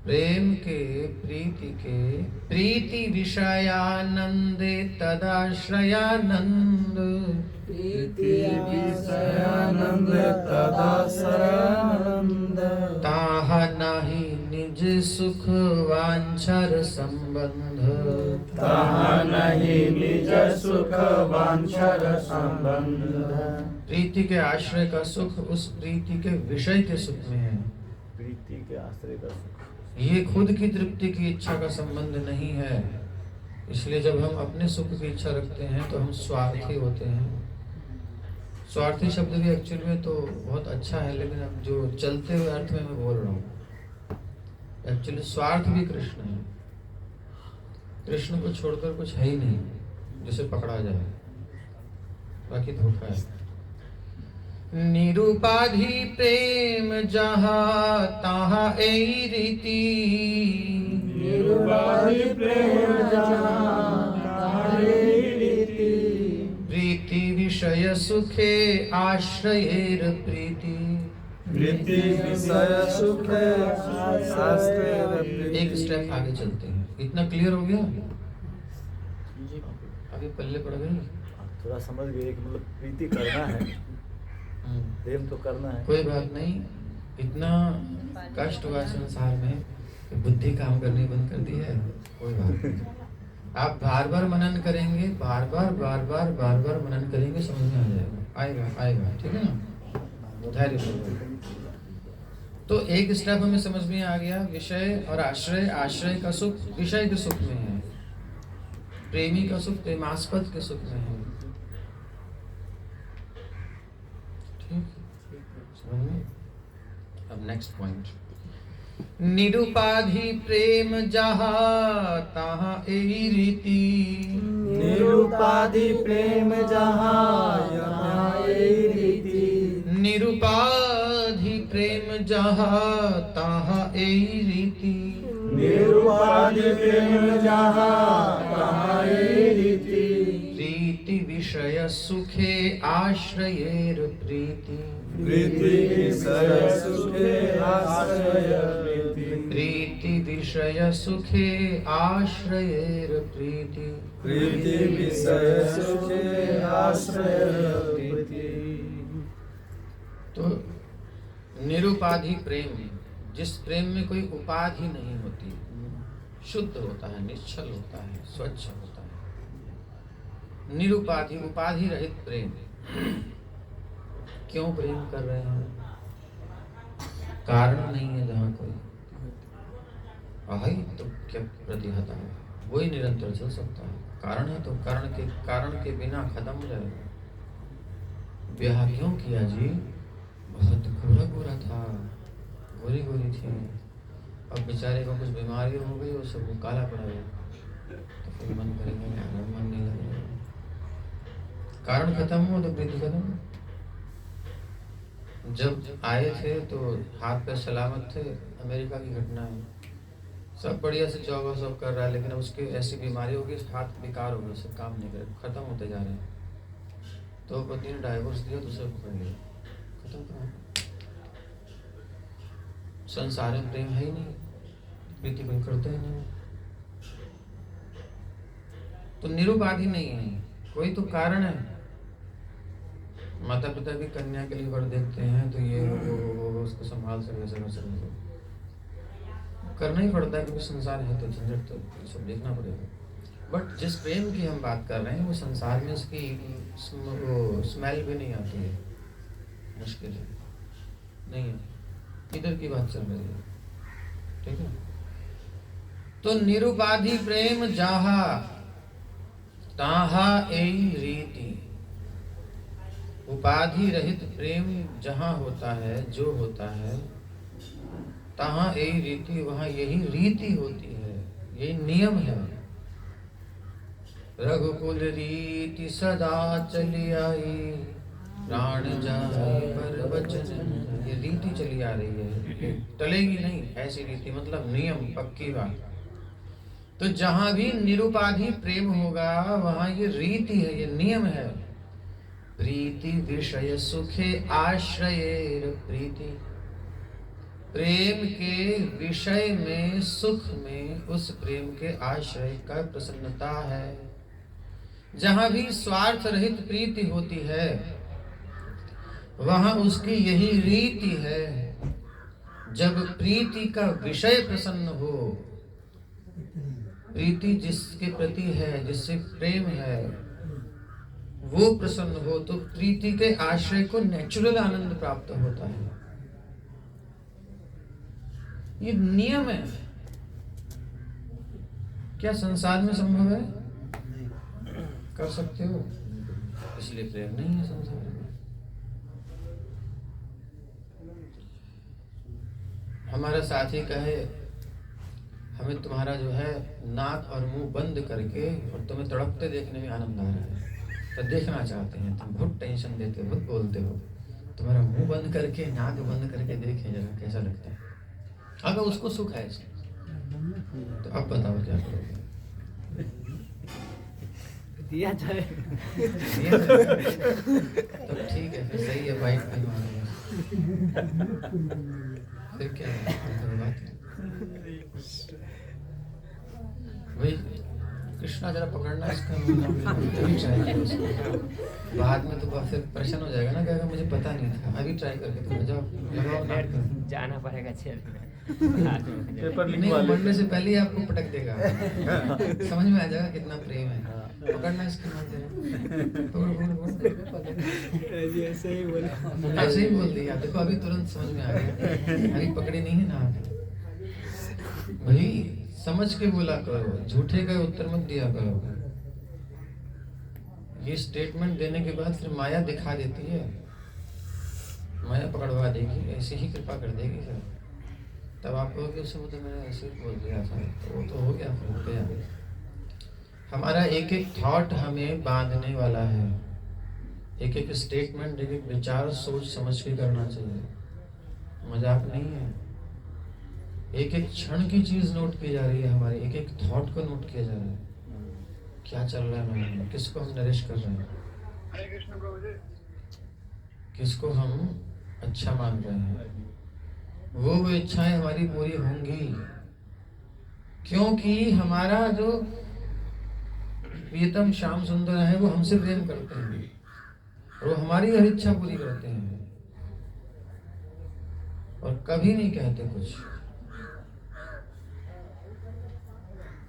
S1: प्रेम के प्रीति विषयानंदे तदाश्रयानंद, ताहा नाही निज सुख वांछर संबंध, प्रीति के आश्रय का सुख उस प्रीति के विषय के सुख में है।
S5: प्रीति के आश्रय का सुख,
S1: ये खुद की तृप्ति की इच्छा का संबंध नहीं है। इसलिए जब हम अपने सुख की इच्छा रखते हैं तो हम स्वार्थी होते हैं। स्वार्थी शब्द भी एक्चुअली में तो बहुत अच्छा है, लेकिन अब जो चलते हुए अर्थ में मैं बोल रहा हूँ, एक्चुअली स्वार्थ भी कृष्ण है। कृष्ण को छोड़कर कुछ है ही नहीं जिसे पकड़ा जाए, बाकी धोखा है। निरुपाधि प्रेम जहाँ तहाँ एई रीति,
S3: निरुपाधि प्रेम जहाँ तहाँ एई रीति,
S1: प्रीति विषय सुखे आश्रयेर प्रीति,
S2: प्रीति विषय सुखे आश्रयेर प्रीति।
S1: एक स्टेप आगे चलते हैं। इतना क्लियर हो गया? अभी पल्ले पड़ गई?
S7: थोड़ा समझ गए कि मतलब प्रीति करना है, प्रेम तो करना है।
S1: कोई बात नहीं। इतना कष्ट हुआ संसार में कि बुद्धि काम करनी बंद कर दी है, कोई बात नहीं। आप बार बार मनन करेंगे, बार बार मनन करेंगे, समझ में आ जाएगा, आएगा, ठीक है ना? धैर्य पूर्वक। तो एक स्टेप हमें समझ में आ गया, विषय और आश्रय। आश्रय का सुख विषय के सुख में है, प्रेमी का सुख प्रेमास्पद के सुख में है। अब नेक्स्ट पॉइंट, निरुपाधि प्रेम जहाँ तहाँ एई रीति,
S7: निरुपाधि प्रेम जहाँ यहाँ एई रीति,
S1: निरुपाधि प्रेम जहाँ तहाँ एई रीति,
S7: निरुपाधि प्रेम जहाँ तहाँ एई रीति,
S1: प्रीति विषय सुखे आश्रयेर प्रीति,
S2: प्रीति विषय सुखे आश्रयेर प्रीति,
S1: प्रीति विषय सुखे आश्रयेर प्रीति,
S2: प्रीति विषय सुखे आश्रयेर प्रीति।
S1: तो निरुपाधि प्रेम, जिस प्रेम में कोई उपाधि नहीं होती, शुद्ध होता है, निश्चल होता है, स्वच्छ होता है। निरुपाधि, उपाधि रहित प्रेम। क्यों प्रेम कर रहे हैं? कारण नहीं है जहाँ कोई अहित तो क्या प्रतिहता है, वही निरंतर चल सकता है। कारण है तो कारण के बिना खत्म हो जाएगा। ब्याह क्यों किया जी? बहुत गोरा था, गोरी थी, अब बेचारे को कुछ बीमारी हो गई, वो सब काला पड़ गया, तो फिर मन करेगा मन नहीं लगेगा। कारण खत्म हुआ तो प्रीति खत्म। जब आए थे तो हाथ पे सलामत थे, अमेरिका की घटना है, सब बढ़िया से जॉब सब कर रहा है, लेकिन उसकी ऐसी बीमारी होगी, हाथ बेकार हो गया, सब काम नहीं करे, खत्म होते जा रहे हैं। तो पत्नी ने डाइवोर्स दिया, दूसरे पकड़ लिया, खत्म करो। संसार में प्रेम है ही नहीं, प्रीति कोई करते ही नहीं। तो निरुपाधि नहीं है, कोई तो कारण है। माता पिता भी कन्या के लिए वर देखते हैं, तो ये वो उसको संभाल सके, करना ही पड़ता है, क्योंकि संसार है तो झंझट तो सब देखना पड़ेगा। बट जिस प्रेम की हम बात कर रहे हैं, वो संसार में उसकी वो स्मेल भी नहीं आती है, मुश्किल है, नहीं है। इधर की बात चल रही है, ठीक है। तो निरुपाधि प्रेम जहा ताहा एई रीति, उपाधि रहित प्रेम जहां होता है, जो होता है, तहां एई रीति, वहां यही रीति होती है, यही नियम है। रघुकुल रीति सदा चली आई, प्राण जाए पर वचन, ये रीति चली आ रही है, टलेगी नहीं। ऐसी रीति मतलब नियम, पक्की बात। तो जहां भी निरुपाधि प्रेम होगा, वहां ये रीति है, ये नियम है। प्रीति विषय सुखे आश्रयेर प्रीति, प्रेम के विषय में, सुख में, उस प्रेम के आश्रय का प्रसन्नता है। जहां भी स्वार्थ रहित प्रीति होती है, वहां उसकी यही रीति है। जब प्रीति का विषय प्रसन्न हो, प्रीति जिसके प्रति है, जिससे प्रेम है, वो प्रसन्न हो, तो प्रीति के आश्रय को नेचुरल आनंद प्राप्त होता है। ये नियम है। क्या संसार में संभव है? कर सकते हो? इसलिए प्रेम नहीं है संसार में। हमारा साथी कहे, हमें तुम्हारा जो है नाक और मुंह बंद करके और तुम्हें तड़पते देखने में आनंद आ रहा है, तो देखना चाहते हैं, तुम बहुत टेंशन देते हो, बहुत बोलते हो, तुम्हारा मुंह बंद करके, नाक बंद करके देखें जरा कैसा लगता है। अगर उसको सुख है इसमें तो अब बताओ क्या करोगे?
S6: दिया जाए
S1: तो ठीक है, फिर सही है, बाइक पे मारेगा। फिर क्या है, तो बात है भाई। कृष्णा जरा पकड़ना इसका तभी ट्राई करो उसको। बाद में तो फिर परेशान हो जाएगा ना, कहेगा मुझे पता नहीं था। अभी ट्राई करके तुम जाओ, लगाओ नाक पे।
S8: जाना पड़ेगा जेल में।
S5: पेपर
S1: नहीं,
S5: लिखवा
S1: वो
S5: ले।
S1: मरने से पहले ही आपको पटक देगा। समझ में आ जाएगा कितना प्रेम है। पकड़ना इसके नाक जरा, पकड़।
S6: ऐसे ही बोला।
S1: ऐसे ही बोल दिया, देखो अभी तुरंत समझ में आ गया। अभी पकड़े नहीं है नाक भाई, समझ के बोला करो, झूठे का उत्तर मत दिया करो। ये स्टेटमेंट देने के बाद फिर माया दिखा देती है, माया पकड़वा देगी, ऐसे ही कृपा कर देगी फिर। तब आप कहोगे उसे वो तो मैंने ऐसे ही बोल दिया था, तो वो तो हो गया, फिर हो गया। हमारा एक एक थॉट हमें बांधने वाला है, एक एक स्टेटमेंट, एक एक विचार सोच समझ के करना चाहिए, मजाक नहीं है। एक एक क्षण की चीज नोट की जा रही है हमारी, एक एक थॉट को नोट किया जा रहा है। क्या चल रहा है मन में, किसको हम नरिश कर रहे हैं, किसको हम अच्छा मान रहे हैं, वो इच्छाएं हमारी पूरी होंगी। क्योंकि हमारा जो प्रियतम श्याम सुंदर है वो हमसे प्रेम करते हैं और वो हमारी हर इच्छा पूरी करते हैं और कभी नहीं कहते कुछ।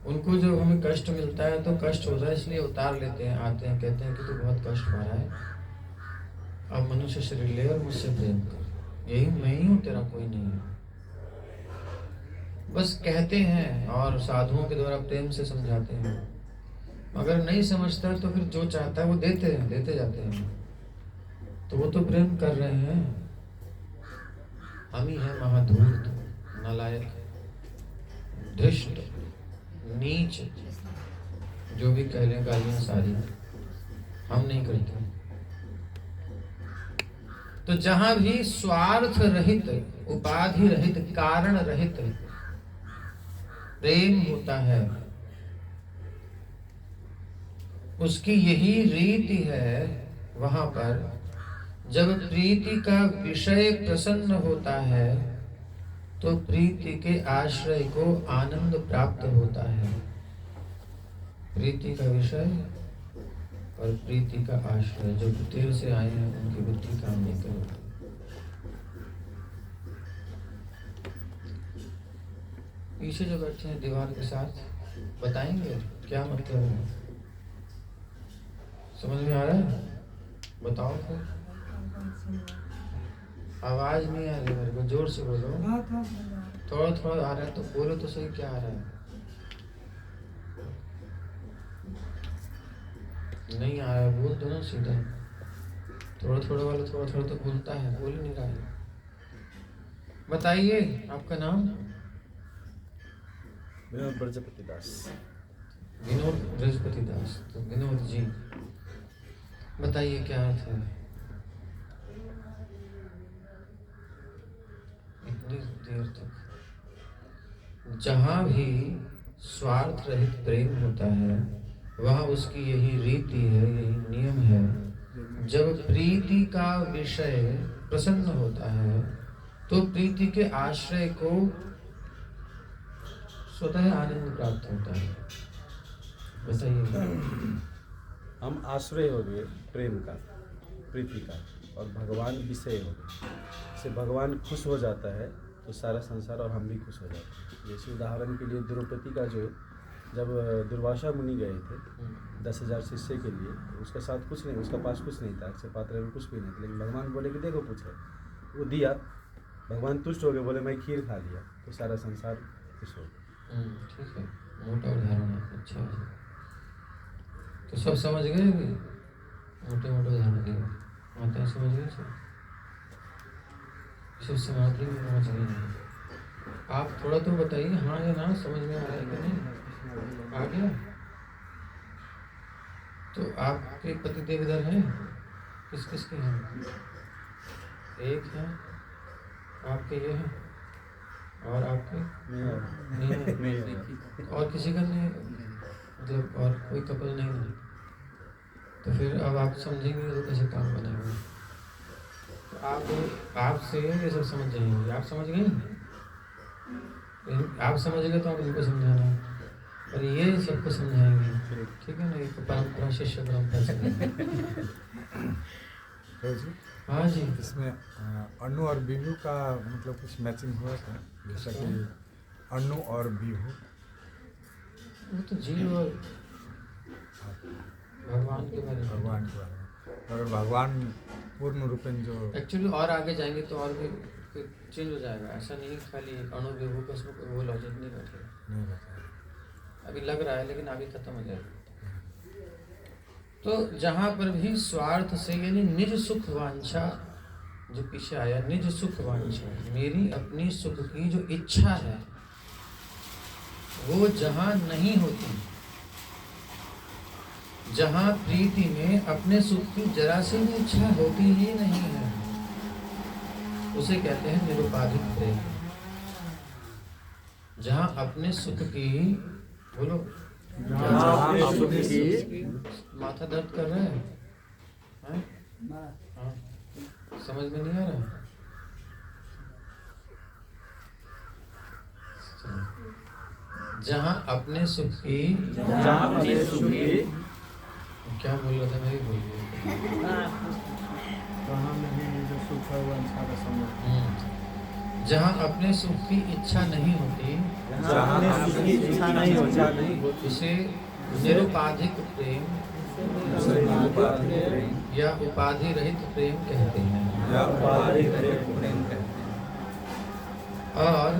S1: उनको जो हमें कष्ट मिलता है तो कष्ट होता है, इसलिए उतार लेते हैं, आते हैं, कहते हैं कि तू बहुत कष्ट पा रहा है, अब मनुष्य शरीर ले और मुझसे प्रेम कर, यही मैं ही हूँ, तेरा कोई नहीं है। बस कहते हैं और साधुओं के द्वारा प्रेम से समझाते हैं। अगर नहीं समझता तो फिर जो चाहता है वो देते हैं, देते जाते हैं, तो वो तो प्रेम कर रहे हैं। हम ही हैं महाधूर्त, नालायक, दुष्ट, नीच, जो भी कह लें गालियां सारी, हम नहीं करते। तो जहां भी स्वार्थ रहित, उपाधि रहित, कारण रहित प्रेम होता है, उसकी यही रीति है। वहां पर जब प्रीति का विषय प्रसन्न होता है तो प्रीति के आश्रय को आनंद प्राप्त होता है। प्रीति का विषय और प्रीति का आश्रय, जो देर से आए हैं उनकी बुद्धि काम नहीं करेगी। पीछे जो बैठे हैं दीवार के साथ, बताएंगे क्या मतलब है, समझ में आ रहा है? बताओ फिर। आवाज नहीं आ रही मेरे को, जोर से बोलो। थोड़ा थोड़ा आ रहा है तो बोलो तो सही, क्या आ रहा है? नहीं आ रहा है, बोल दो ना सीधा। थोड़ा थोड़ा वाला थोड़ा थोड़ा तो बोलता है, बोल नहीं रहा है। बताइए आपका नाम?
S5: विनोद प्रजापति दास।
S1: विनोद बृहस्पति दास। तो विनोद जी बताइए क्या अर्थ है? इतनी देर तक जहां भी स्वार्थ रहित प्रेम होता है वहां उसकी यही रीति है, यही नियम है। जब प्रीति का विषय प्रसन्न होता है तो प्रीति के आश्रय को स्वतः आनंद प्राप्त होता है। बताइए।
S5: हम आश्रय हो गए प्रेम का, प्रीति का, और भगवान विषय हो गए। जैसे भगवान खुश हो जाता है तो सारा संसार और हम भी खुश हो जाते हैं। जैसे उदाहरण के लिए द्रौपदी का जो, जब दुर्वासा मुनि गए थे 10,000 शिष्य के लिए, तो उसके साथ कुछ नहीं, उसका पास कुछ नहीं था, अक्षय पात्र में कुछ भी नहीं था, लेकिन भगवान बोले कि देखो कुछ है, वो दिया, भगवान तुष्ट हो गए, बोले मैं खीर खा लिया, तो सारा संसार खुश हो गया।
S1: ठीक है, मोटा उदाहरण है, अच्छा है। तो सब समझ गए कि मोटे मोटे उदाहरण दिए, माताएं समझ गए सब समाधि में पहुँच गई हैं। आप थोड़ा तो बताइए, हाँ या ना, समझ में आ रहा है कि नहीं? आ गया? तो आपके पतिदेव इधर हैं? किस किस के हैं? एक है, आपके ये है और आपके नहीं है, और किसी का नहीं है, मतलब और कोई कपल नहीं है। तो फिर अब आप समझेंगे तो कैसे काम बनेगा। तो आपसे ये सब समझ जाएंगे, आप समझ गए, आप समझ गए तो आप इनको समझाना, और ये सबको समझाएंगे, ठीक है ना। एक परंपरा, शिष्य परंपरा से। हाँ जी,
S2: इसमें अनु और विभु का मतलब कुछ मैचिंग हुआ था, जैसा कि अनु और विभु,
S1: वो तो जीव और भगवान के बारे में।
S2: भगवान के बारे में, अगर भगवान पूर्ण रूपेण जो
S1: एक्चुअली और आगे जाएंगे तो और भी चेंज हो जाएगा। ऐसा नहीं खाली अणु विभू का उसमें वो लॉजिक नहीं बैठेगा,
S2: नहीं बताया।
S1: अभी लग रहा है लेकिन अभी खत्म हो जाएगा। तो जहाँ पर भी स्वार्थ से, यानी निज सुख वांछा, जो पीछे आया, निज सुख वांछा, मेरी अपनी सुख की जो इच्छा है वो जहाँ नहीं होती, जहाँ प्रीति में अपने सुख की जरा सी भी इच्छा होती ही नहीं है, उसे कहते हैं निरुपाधिक प्रेम। जहाँ अपने सुख की, बोलो, माथा दर्द कर रहा है? हाँ, समझ में नहीं आ रहा? जहाँ अपने सुख की, क्या बोल रहा था मैं, बोल जहाँ अपने सुख की इच्छा नहीं होती, उसे निरुपाधिक प्रेम या उपाधि रहित प्रेम कहते हैं। और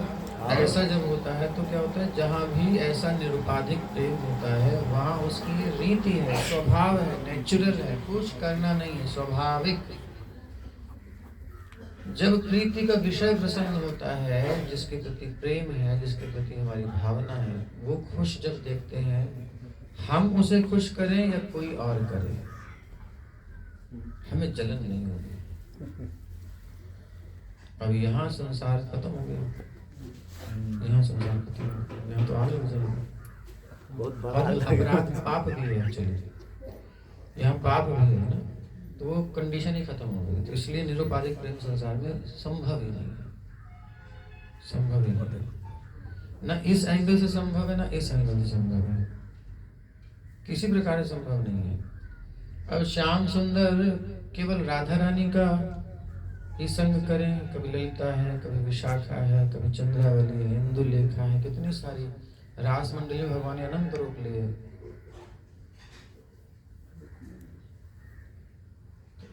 S1: ऐसा जब होता है तो क्या होता है, जहाँ भी ऐसा निरुपाधिक प्रेम होता है वहाँ उसकी रीति है, स्वभाव है, नेचुरल है, कुछ करना नहीं है, स्वाभाविक। जब प्रीति का विषय प्रसन्न होता है, जिसके प्रति प्रेम है, जिसके प्रति हमारी भावना है, वो खुश जब देखते हैं, हम उसे खुश करें या कोई और करे, हमें जलन नहीं होगी। अब यहाँ संसार खत्म हो गया, यहाँ संसार खत्म हो गया, यहाँ तो आगे बहुत बड़ा अपराध, पाप भी है एक्चुअली, यहाँ पाप भी है ना, तो वो कंडीशन ही खत्म हो गई। तो इसलिए निरुपाधिक प्रेम संसार में संभव ही नहीं है, संभव ही नहीं है। ना इस एंगल से संभव है, ना इस एंगल से संभव है, किसी प्रकार से संभव नहीं है। अब श्याम सुंदर केवल राधा रानी का ही संग करें, कभी ललिता है, कभी विशाखा है, कभी चंद्रावली है, इंदुलेखा है, कितनी सारी रास मंडली भगवान ने अनंत रूप लिए।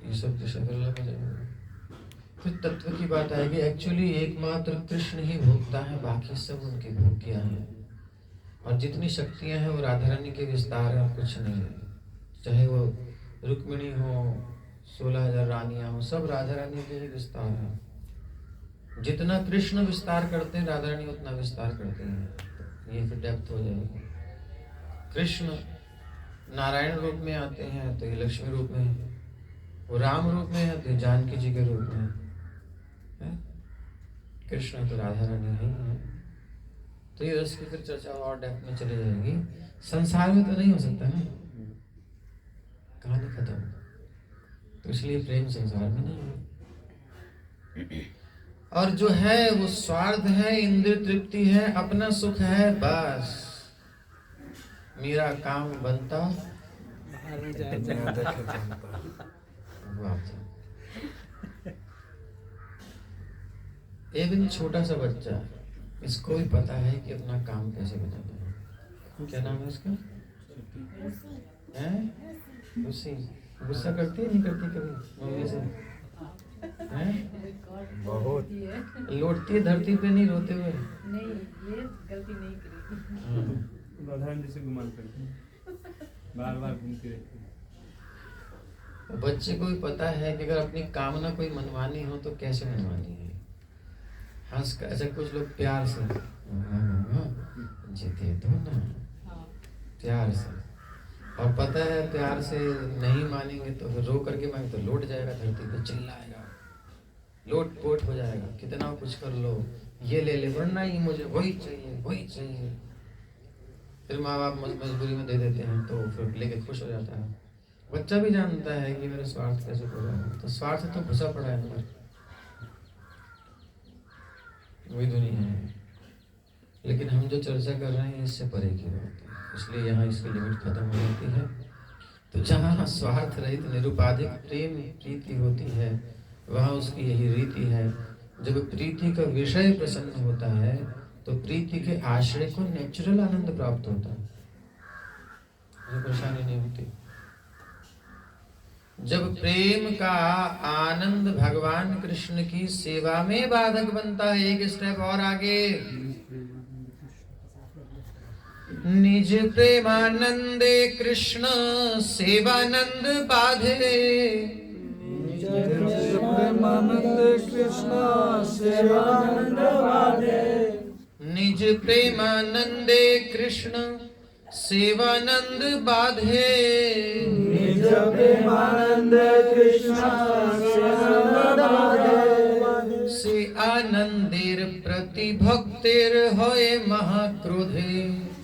S1: ये सब अलग हो जाएगा। फिर तत्व की बात आएगी, एक्चुअली एकमात्र कृष्ण ही भोगता है, बाकी सब उनकी भोग्या है। और जितनी शक्तियां हैं वो राधा रानी के विस्तार है, कुछ नहीं है। चाहे वो रुक्मिणी हो, 16,000 रानियां हो, सब राधा रानी के ही विस्तार है। जितना कृष्ण विस्तार करते हैं, राधा रानी उतना विस्तार करते हैं। ये फिर डेप्थ हो जाएगी। कृष्ण नारायण रूप में आते हैं तो ये लक्ष्मी रूप में है, वो राम रूप में है तो जानकी जी के रूप में है। कृष्ण तो राधा रानी है ही है। तो ये रस की फिर चर्चा और डेप्थ में चली जाएगी। संसार में तो नहीं हो सकता ना, कहानी खत्म। तो इसलिए प्रेम संसार में नहीं है। और जो है वो स्वार्थ है, इंद्रिय तृप्ति है, अपना सुख है, बस मेरा काम बनता एक छोटा सा बच्चा, इसको भी पता है कि अपना काम कैसे बनाना है। क्या नाम है इसका? हैं? गुस्से गुस्सा करती है, नहीं करती कभी मम्मी से? हैं?
S2: बहुत
S1: लौटती है धरती पे, नहीं रोते हुए?
S10: नहीं, ये गलती नहीं करी।
S3: राधारानी जैसे गुमान करती है, बार बार घूमती रहती है।
S1: बच्चे को भी पता है कि अगर अपनी कामना कोई मनवानी हो तो कैसे मनवानी है। हंस कर, ऐसे कुछ लोग प्यार से जी दे दो ना, प्यार से, और पता है प्यार से नहीं मानेंगे तो फिर रो करके मांगे तो लौट जाएगा धरती पे, चिल्लाएगा, लोट पोट हो जाएगा, कितना कुछ कर लो, ये ले ले, वरना ही मुझे वही चाहिए वही चाहिए। फिर माँ बाप मजबूरी में दे देते हैं तो फिर लेके खुश हो जाता है। बच्चा भी जानता है कि मेरा स्वार्थ कैसे पूरा है, तो स्वार्थ तो घुसा पड़ा है अंदर, वही दुनिया है। लेकिन हम जो चर्चा कर रहे हैं इससे परे की बात है, इसलिए यहाँ इसकी लिमिट खत्म हो जाती है। तो जहाँ स्वार्थ रहित निरुपाधिक प्रेम प्रीति होती है, वहाँ उसकी यही रीति है। जब प्रीति का विषय प्रसन्न होता है तो प्रीति के आश्रय को नेचुरल आनंद प्राप्त होता है, कोई परेशानी नहीं होती। जब प्रेम का आनंद भगवान कृष्ण की सेवा में बाधक बनता है, एक स्टेप और आगे, निज प्रेमानंदे कृष्ण सेवानंद बाधे,
S11: निज प्रेमानंदे कृष्ण सेवानंद बाधे,
S1: निज प्रेमानंदे कृष्ण सेवानंद बाधे,
S11: निज प्रेमानंदे कृष्ण सेवानंद बाधे,
S1: से आनंदेर प्रति भक्तेर होए महाक्रोधे,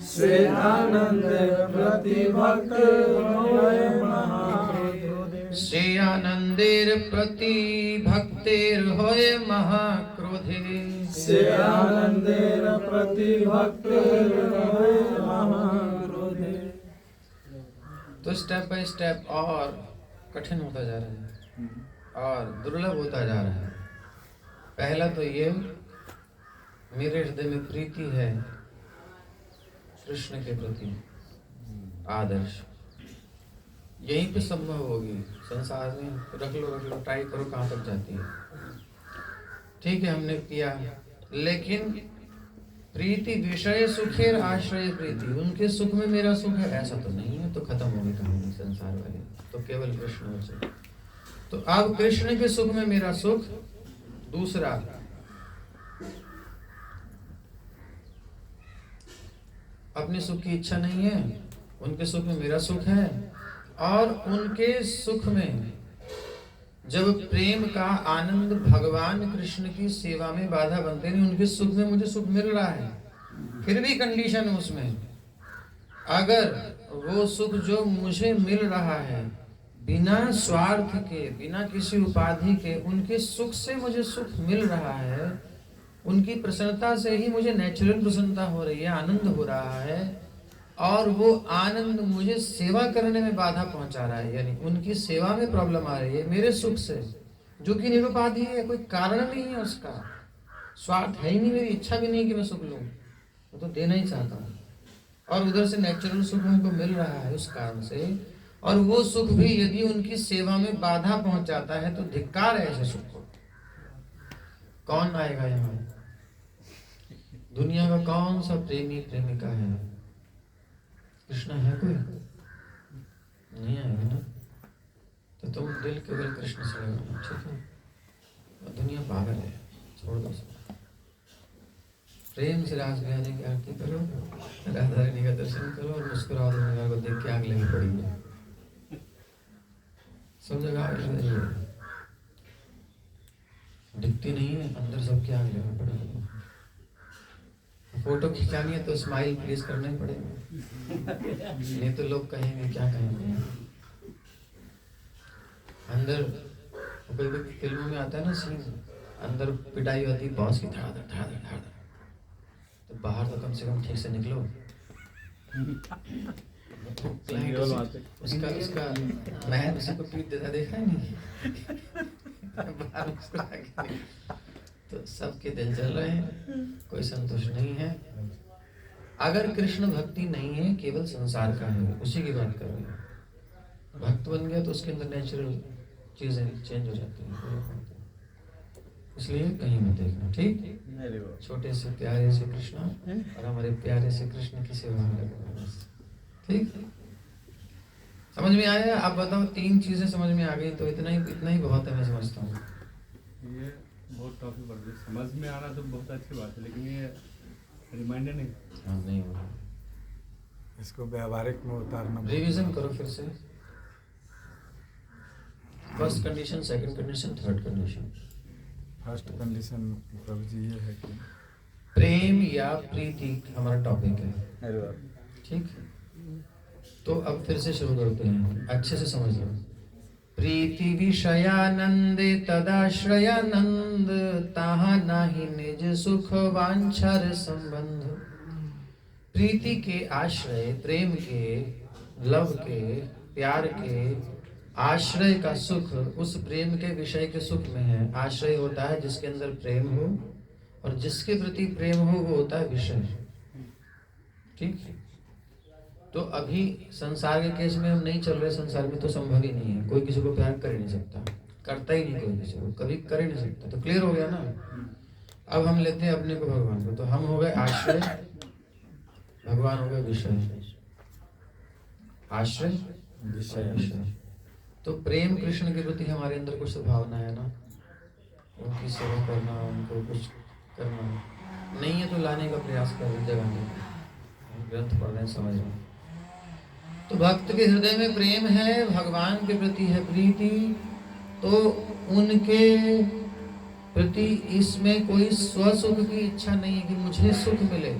S11: से आनंदेर प्रति भक्तेर होए महाक्रोधे,
S1: से आनंदेर प्रति भक्तेर होए महाक्रोधे,
S11: से आनंदेर प्रति भक्तेर होए महाक्रोधे।
S1: तो स्टेप बाय स्टेप और कठिन होता जा रहा है और दुर्लभ होता जा रहा है। पहला तो ये, मेरे हृदय में प्रीति है कृष्ण के प्रति, आदर्श, यहीं पे संभव होगी। संसार में रख लो ट्राई करो कहाँ तक जाती है। ठीक है, हमने किया, लेकिन प्रीति विषय सुखेर आश्रय प्रीति, उनके सुख में मेरा सुख है ऐसा तो नहीं है, तो खत्म होगी कहानी संसार वाली, तो केवल कृष्ण बचे। तो अब कृष्ण के सुख में मेरा सुख। दूसरा, अपने सुख की इच्छा नहीं है, उनके सुख में मेरा सुख है, और उनके सुख में जब प्रेम का आनंद भगवान कृष्ण की सेवा में बाधा बनते नहीं, उनके सुख में मुझे सुख मिल रहा है, फिर भी कंडीशन उसमें, अगर वो सुख जो मुझे मिल रहा है बिना स्वार्थ के, बिना किसी उपाधि के, उनके सुख से मुझे सुख मिल रहा है, उनकी प्रसन्नता से ही मुझे नेचुरल प्रसन्नता हो रही है, आनंद हो रहा है, और वो आनंद मुझे सेवा करने में बाधा पहुंचा रहा है, यानी उनकी सेवा में प्रॉब्लम आ रही है मेरे सुख से, जो कि निरुपाधि है, कोई कारण नहीं है उसका, स्वार्थ है ही नहीं, मेरी इच्छा भी नहीं कि मैं सुख लूं, मैं तो देना ही चाहता हूँ, और उधर से नेचुरल सुख उनको मिल रहा है उस कारण से, और वो सुख भी यदि उनकी सेवा में बाधा पहुंचाता है तो धिक्कार है ऐसे सुख को। कौन आएगा यहाँ? दुनिया का कौन सा प्रेमी प्रेमिका है? कृष्ण है कोई? नहीं आएगा ना, तो तुम दिल केवल कृष्ण से लगाना, ठीक है? दुनिया पागल है, छोड़ दो सब। प्रेम से रास बिहारी की आरती करो, राधा रानी का दर्शन करो, और मुस्कुराओ, दुनिया को देख के आग लगी पड़ी है, सब जगह दिखती नहीं है, अंदर सबकी आग लगी पड़ी है। फोटो खिंचानी है तो स्माइल प्लीज करना ही पड़ेगा, नहीं तो लोग कहेंगे क्या कहेंगे। अंदर कोई भी फिल्मों में आता है ना सीन, अंदर पिटाई होती है बॉस की, धड़ाधड़ धड़ाधड़ धड़ाधड़, तो बाहर तो कम से कम ठीक से निकलो। उसका उसका मैं उसी को पीट देता देखा नहीं बाहर तो सबके दिल जल रहे हैं, कोई संतोष नहीं है। अगर कृष्ण भक्ति नहीं है, केवल संसार का है, उसी की बात कर रहे हैं। भक्त बन गया तो उसके अंदर नेचुरल चीजें चेंज हो जाती हैं, इसलिए कहीं मत देखना, ठीक? छोटे से प्यारे से कृष्ण और हमारे प्यारे से कृष्ण की सेवा में लगना, ठीक? समझ में आया? आप बताओ, 3 चीजें समझ में आ गई तो इतना ही बहुत है, मैं समझता हूँ।
S3: ये बहुत टॉपिक बढ़ गई, समझ में आना तो बहुत अच्छी बात है, लेकिन ये रिमाइंडर नहीं,
S1: हाँ नहीं हो रहा,
S2: इसको व्यवहारिक में उतारना।
S1: रिवीजन करो फिर से, first condition, second condition, third condition.
S2: First condition प्रभु जी ये है कि
S1: प्रेम या प्रीति हमारा टॉपिक है,
S5: अरे वाह।
S1: ठीक है। तो अब फिर से शुरू करते हैं, अच्छे से समझ लो। प्रीति विषयानंदे तदाश्रयानंद, ताहा नाही निज सुख वांछार संबंध। प्रीति के आश्रय, प्रेम के, लव के, प्यार के आश्रय का सुख उस प्रेम के विषय के सुख में है। आश्रय होता है जिसके अंदर प्रेम हो, और जिसके प्रति प्रेम हो वो होता है विषय, ठीक है। तो अभी संसार के केस में हम नहीं चल रहे, संसार में तो संभव ही नहीं है, कोई किसी को प्यार कर ही नहीं सकता, करता ही नहीं कोई किसी को, कभी कर ही नहीं सकता। तो क्लियर हो गया ना। अब हम लेते हैं अपने को भगवान को, तो हम हो गए आश्रय, भगवान हो गए विषय। आश्रय विषय। तो प्रेम कृष्ण के प्रति हमारे अंदर कुछ भावना है ना, उनकी सेवा करना, उनको कुछ करना नहीं है तो लाने का प्रयास करें, जगाने का। ग्रंथ पढ़ रहे हैं, समझ रहे हैं। तो भक्त के हृदय में प्रेम है, भगवान के प्रति है प्रीति, तो उनके प्रति इसमें कोई स्वसुख की इच्छा नहीं है कि मुझे सुख मिले।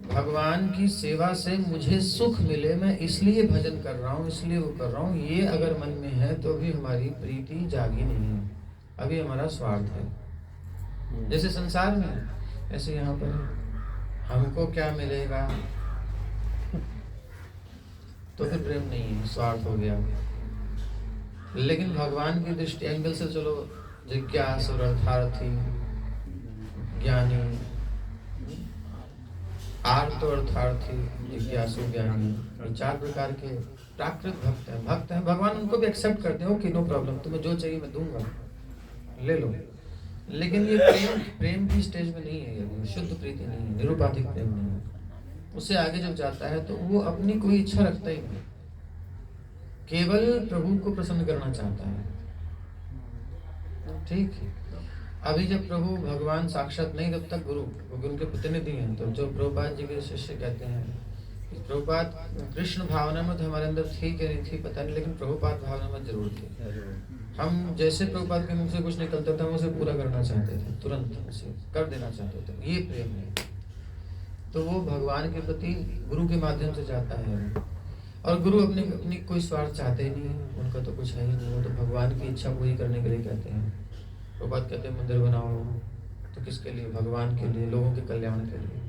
S1: भगवान की सेवा से मुझे सुख मिले, मैं इसलिए भजन कर रहा हूँ, इसलिए वो कर रहा हूँ, ये अगर मन में है तो भी हमारी प्रीति जागी नहीं है, अभी हमारा स्वार्थ है। जैसे संसार में ऐसे यहाँ पर हमको क्या मिलेगा, तो फिर प्रेम नहीं है, स्वार्थ हो गया। लेकिन भगवान की दृष्टि एंगल से चलो, जिज्ञासु, अर्थार्थी, ज्ञानी, आर्त अर्थार्थी, जिज्ञासु, ज्ञानी, ये चार प्रकार के प्राकृत भक्त हैं। भक्त हैं, भगवान उनको भी एक्सेप्ट करते हैं, ओके नो प्रॉब्लम, तुम्हें जो चाहिए मैं दूंगा, ले लो। लेकिन ये प्रेम की स्टेज में नहीं है, ये शुद्ध प्रीति नहीं है, निरुपाधिक प्रेम नहीं है। उससे आगे जब जाता है तो वो अपनी कोई इच्छा रखता ही नहीं, केवल प्रभु को प्रसन्न करना चाहता है, ठीक है। अभी जब प्रभु भगवान साक्षात नहीं, तब तक गुरु, क्योंकि उनके प्रतिनिधि हैं। तो जो प्रभुपाद जी के शिष्य कहते हैं कि प्रभुपाद कृष्ण भावना में तो हमारे अंदर थी कि नहीं थी पता नहीं, लेकिन प्रभुपाद भावना में जरूर थी। हम जैसे प्रभुपाद के मुंह से कुछ निकलता था हम उसे पूरा करना चाहते थे, तुरंत उसे कर देना चाहते थे, ये प्रेम है। तो वो भगवान के प्रति गुरु के माध्यम से जाता है, और गुरु अपनी कोई स्वार्थ चाहते ही नहीं है, उनका तो कुछ है ही नहीं, वो तो भगवान की इच्छा पूरी करने के लिए कहते हैं। प्रभुपाद कहते हैं मंदिर बनाओ, तो किसके लिए? भगवान के लिए, लोगों के कल्याण के लिए।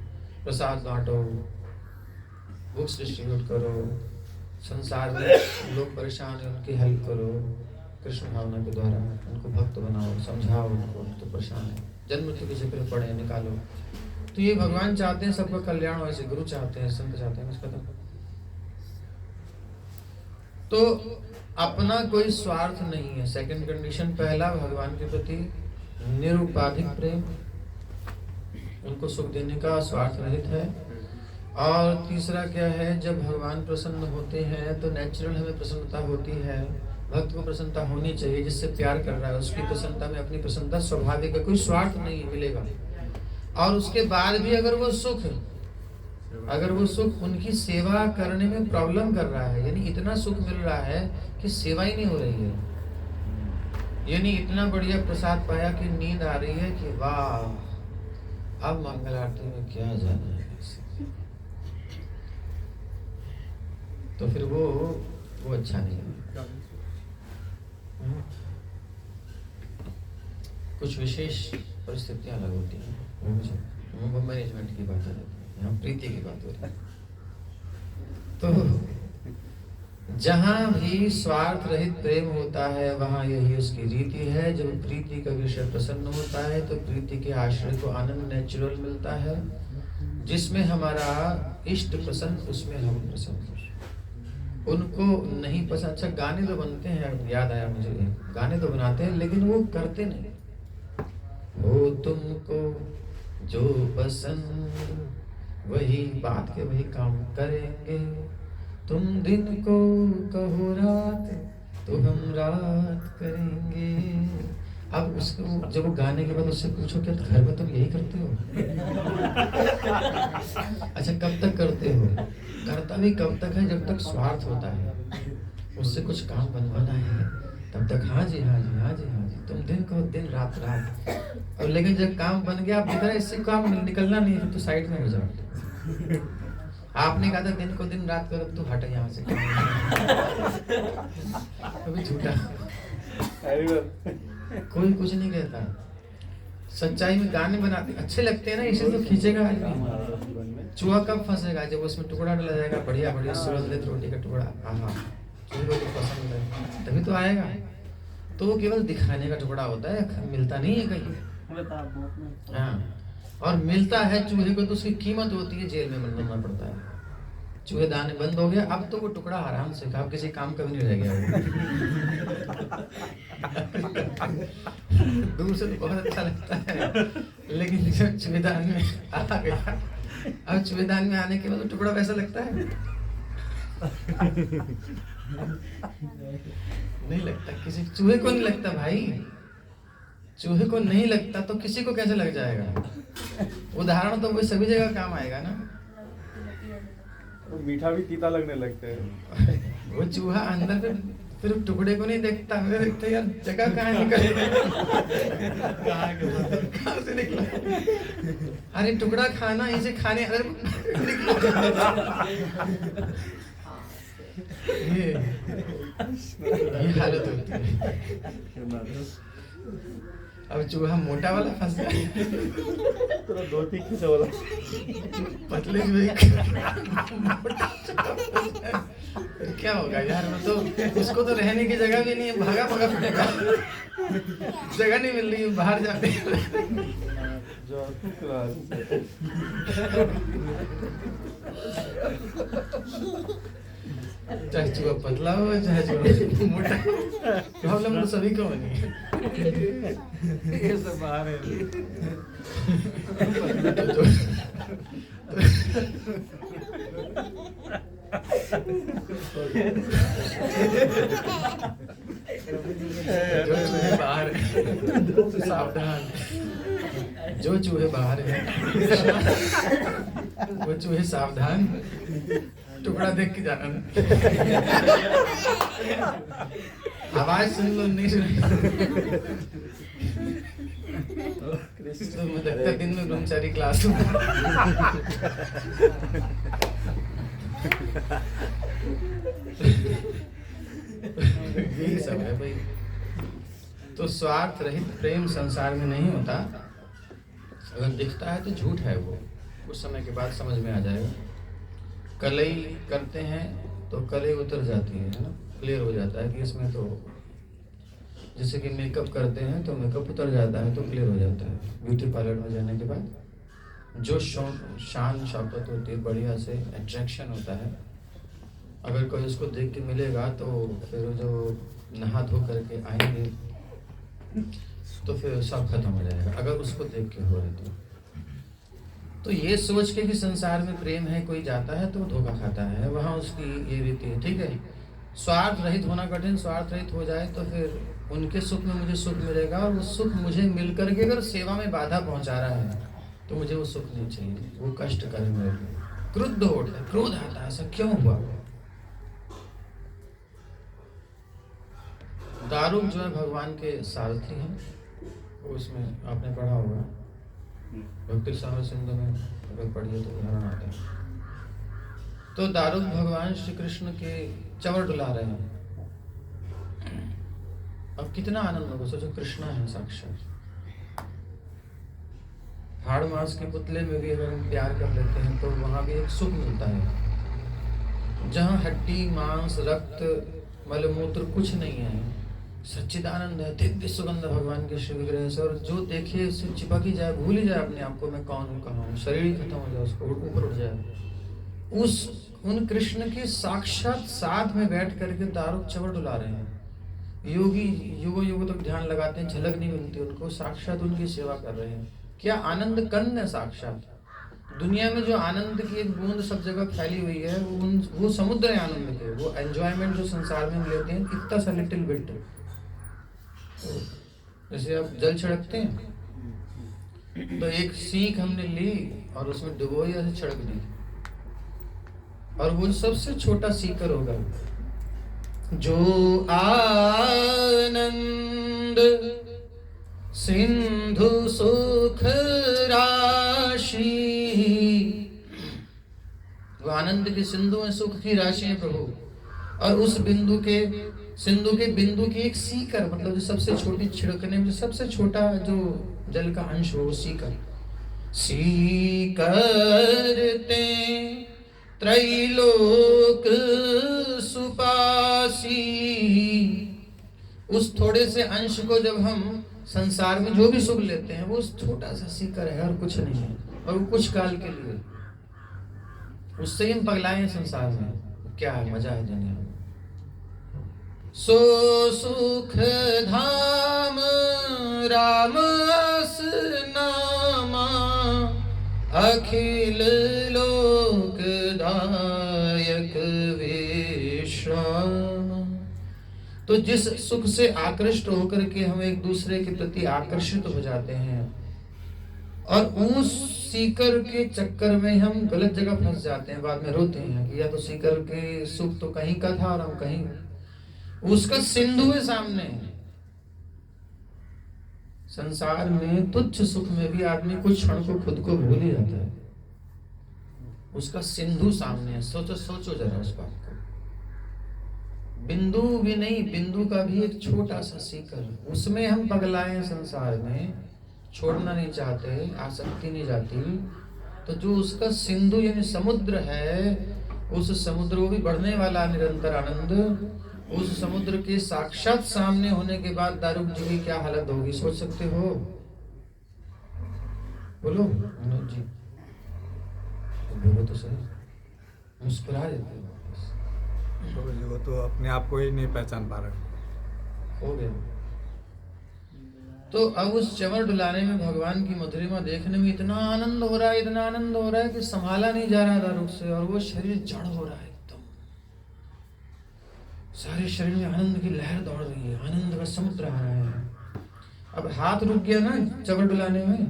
S1: प्रसाद बांटो, बुक्स डिस्ट्रीब्यूट करो, संसार में लोग परेशान हैं उनकी हेल्प करो, कृष्ण भावना के द्वारा उनको भक्त बनाओ, समझाओ उनको, तो परेशान है, जन्म मृत्यु के चक्कर पड़े, निकालो। तो ये भगवान चाहते हैं सबका कल्याण हो, ऐसे गुरु चाहते हैं, संत चाहते हैं, इसका तो अपना कोई स्वार्थ नहीं है। सेकंड कंडीशन, पहला भगवान के प्रति निरुपाधिक प्रेम, उनको सुख देने का स्वार्थ रहित है। और तीसरा क्या है, जब भगवान प्रसन्न होते हैं तो नेचुरल हमें प्रसन्नता होती है, भक्त को प्रसन्नता होनी चाहिए, जिससे प्यार कर रहा है उसकी प्रसन्नता में अपनी प्रसन्नता स्वाभाविक है, कोई स्वार्थ नहीं मिलेगा। और उसके बाद भी अगर वो सुख उनकी सेवा करने में प्रॉब्लम कर रहा है, यानी इतना सुख मिल रहा है कि सेवा ही नहीं हो रही है, यानी इतना बढ़िया प्रसाद पाया कि नींद आ रही है कि वाह अब मंगल आरती में क्या जाना है, तो फिर वो अच्छा नहीं है। कुछ विशेष परिस्थितियां अलग होती हैं, वो मैनेजमेंट की बात है, यहाँ प्रीति की बात हो रही है। तो जहाँ भी स्वार्थ रहित प्रेम होता है वहाँ यही उसकी रीति है। जब प्रीति का विषय प्रसन्न होता है तो प्रीति के आश्रय को आनंद नेचुरल मिलता है, जिसमें हमारा इष्ट प्रसन्न, उसमें हम प्रसन्न। उनको नहीं पसंद, अच्छा गाने तो बनते हैं, याद आया मुझे, गाने तो बनाते हैं लेकिन वो करते नहीं। हो तुमको जो पसंद वही बात के वही काम करेंगे, तुम दिन को कहो रात तो हम रात करेंगे। अब उसको जब वो गाने के बाद उससे पूछो क्या घर में तुम यही करते हो? अच्छा कब तक करते हो? करता भी कब तक है? जब तक स्वार्थ होता है, उससे कुछ काम बनवाना है तब तक हाँ जी हाँ जी हाँ जी हाँ जी, तुम दिन को दिन रात रात। और लेकिन जब काम बन गया आप दिख रहा है इससे काम निकलना नहीं है, फिर तो साइड में हो जाओ। आपने कहा था दिन को दिन रात करो, तो हट यहाँ से। कभी झूठा कोई कुछ नहीं कहता। सच्चाई में गाने बनाते अच्छे लगते हैं ना, इसे तो खींचेगा। चूहा कब फंसेगा? जब उसमें टुकड़ा डाला जाएगा, बढ़िया बढ़िया सुगंधित रोटी का टुकड़ा, हाँ चूहे को तो पसंद है, तभी तो आएगा। तो वो केवल दिखाने का टुकड़ा होता है, मिलता नहीं है कहीं। हाँ, और मिलता है चूहे को तो उसकी कीमत होती है, जेल में मरना पड़ता है। चूहे दाने बंद हो गया, अब तो वो टुकड़ा आराम से खा, किसी काम का भी नहीं रह गया। दूर से तो बहुत अच्छा लगता है, लेकिन जब चूहेदान में आ गया, अब चूहेदान में आने के बाद तो टुकड़ा वैसा लगता है। नहीं लगता, किसी चूहे को नहीं लगता भाई, चूहे को नहीं लगता तो किसी को कैसे लग जाएगा? उदाहरण तो वो सभी जगह काम आएगा ना।
S5: वो मीठा भी तीता लगने लगता है।
S1: वो चूहा अंदर पे फिर टुकड़े को नहीं देखता, फिर देखता यार जगह कहाँ निकल कहाँ से निकला। अरे टुकड़ा खाना, इसे खाने ये हालत होती है। अब चूहा मोटा वाला फंस गया,
S5: तो धोती खींचा वाला
S1: पतले चूहे क्या होगा यार? वो तो उसको तो रहने की जगह भी नहीं है, भागा भागा फिरेगा, जगह नहीं मिल रही, बाहर जाते। चाहे चूहा पतला हो चाहे चूहा मोटा, प्रॉब्लम तो सभी को होनी है।
S9: ये सब बाहर है।
S1: जो चूहे बाहर है सावधान, जो चूहे बाहर है वो चूहे सावधान, टुकड़ा देख के जाना ना। आवाज सुन लो, नहीं सुन तो लगता दिन में ब्रह्मचारी क्लास यही सब है भाई। तो स्वार्थ रहित प्रेम संसार में नहीं होता। अगर दिखता है तो झूठ है, वो कुछ समय के बाद समझ में आ जाएगा। कलई करते हैं तो कलई उतर जाती है ना, क्लियर हो जाता है कि इसमें तो, जैसे कि मेकअप करते हैं तो मेकअप उतर जाता है तो क्लियर हो जाता है। ब्यूटी पार्लर में जाने के बाद जो शान शौकत होती है, बढ़िया से अट्रैक्शन होता है, अगर कोई उसको देख के मिलेगा तो फिर जो नहा धो करके आएंगे तो फिर सब खत्म हो जाएगा, अगर उसको देख के हो रहे तो ये सोच के कि संसार में प्रेम है, कोई जाता है तो धोखा खाता है, वहाँ उसकी ये रीति है। ठीक है, स्वार्थ रहित होना कठिन, स्वार्थ रहित हो जाए तो फिर उनके सुख में मुझे सुख मिलेगा, और वो सुख मुझे मिल करके अगर सेवा में बाधा पहुंचा रहा है तो मुझे वो सुख नहीं चाहिए, वो कष्ट करे मेरे लिए। क्रुद्ध होता है, क्रोध आता है, ऐसा क्यों हुआ? दारुक जो है भगवान के सारथी हैं, उसमें आपने पढ़ा होगा, भक्ति सागर सिंधु में अगर पढ़िए तो उदाहरण आता है। तो दारुक भगवान श्री कृष्ण के चवर डुला रहे हैं। अब कितना आनंद होगा, सोचो कृष्णा है साक्षात। हाड़ मास के पुतले में भी अगर हम प्यार कर लेते हैं तो वहां भी एक सुख मिलता है, जहाँ हड्डी मांस रक्त मलमूत्र कुछ नहीं है, सच्चिदानंद है, दिव्य सुगंध भगवान के श्री विग्रह से, और जो देखे उससे चिपक ही जाए, भूल ही जाए अपने आप को, मैं कौन हूँ कहाँ हूँ, शरीर ही खत्म हो जाए, उसको ऊपर उठ जाए। उन कृष्ण के साक्षात साथ में बैठ करके दारुक चवर डुला रहे हैं। योगी युगों युगों तक ध्यान लगाते हैं, झलक नहीं मिलती उनको, साक्षात उनकी सेवा कर रहे हैं। क्या आनंद कंद है साक्षात। दुनिया में जो आनंद की एक बूंद सब जगह फैली हुई है, वो समुद्र है आनंद के। वो एंजॉयमेंट जो संसार में हम लेते हैं, इतना सा लिटिल बिट, जैसे आप जल छिड़कते हैं तो एक सीख हमने ली और उसमें डुबोई ऐसे छिड़क दी, और वो सबसे छोटा सीकर होगा जो आनंद सिंधु सुख राशि, वो आनंद के सिंधु में सुख की राशि है प्रभु। और उस बिंदु के सिंधु के बिंदु की एक सीकर, मतलब जो सबसे छोटी छिड़कने में सबसे छोटा जो जल का अंश हो, सीकर। सीकरते त्रैलोक सुपासी, उस थोड़े से अंश को जब हम संसार में जो भी सुख लेते हैं वो उस छोटा सा सीकर है और कुछ नहीं है, और वो कुछ काल के लिए, उससे ही हम पगलाए हैं संसार में। क्या है मजा है दुनिया में। सो सुख धाम राम अस नामा, अखिल लोकदायक विश्राम। तो जिस सुख से आकृष्ट होकर के हम एक दूसरे के प्रति आकर्षित हो जाते हैं, और उस सीकर के चक्कर में हम गलत जगह फंस जाते हैं, बाद में रोते हैं कि या तो सीकर के सुख तो कहीं का था और हम कहीं, उसका सिंधु है सामने। संसार में तुच्छ सुख में भी आदमी कुछ क्षण को खुद को भूल ही जाता है, उसका सिंधु सामने है। सोचो सोचो जरा उस बात को। बिंदु भी नहीं, बिंदु का भी एक छोटा सा सीकर, उसमें हम पगलाए हैं संसार में, छोड़ना नहीं चाहते, आसक्ति नहीं जाती। तो जो उसका सिंधु यानी समुद्र है, उस समुद्र को भी बढ़ने वाला निरंतर आनंद, उस समुद्र के साक्षात सामने होने के बाद दारुक जी की क्या हालत होगी, सोच सकते हो? बोलो मनोज जी, बोलो तो सही, मुस्कुरा देते हो।
S2: वो तो अपने आप को ही नहीं पहचान पा रहे
S1: हो गया। तो अब उस चंवर डुलाने में भगवान की मधुरिमा देखने में इतना आनंद हो रहा है, इतना आनंद हो रहा है कि संभाला नहीं जा रहा दारुक से, और वो शरीर जड़ हो रहा है एकदम, सारे शरीर में आनंद की लहर दौड़ रही है, आनंद का समुद्र आ रहा है। अब हाथ रुक गया ना चंवर डुलाने में,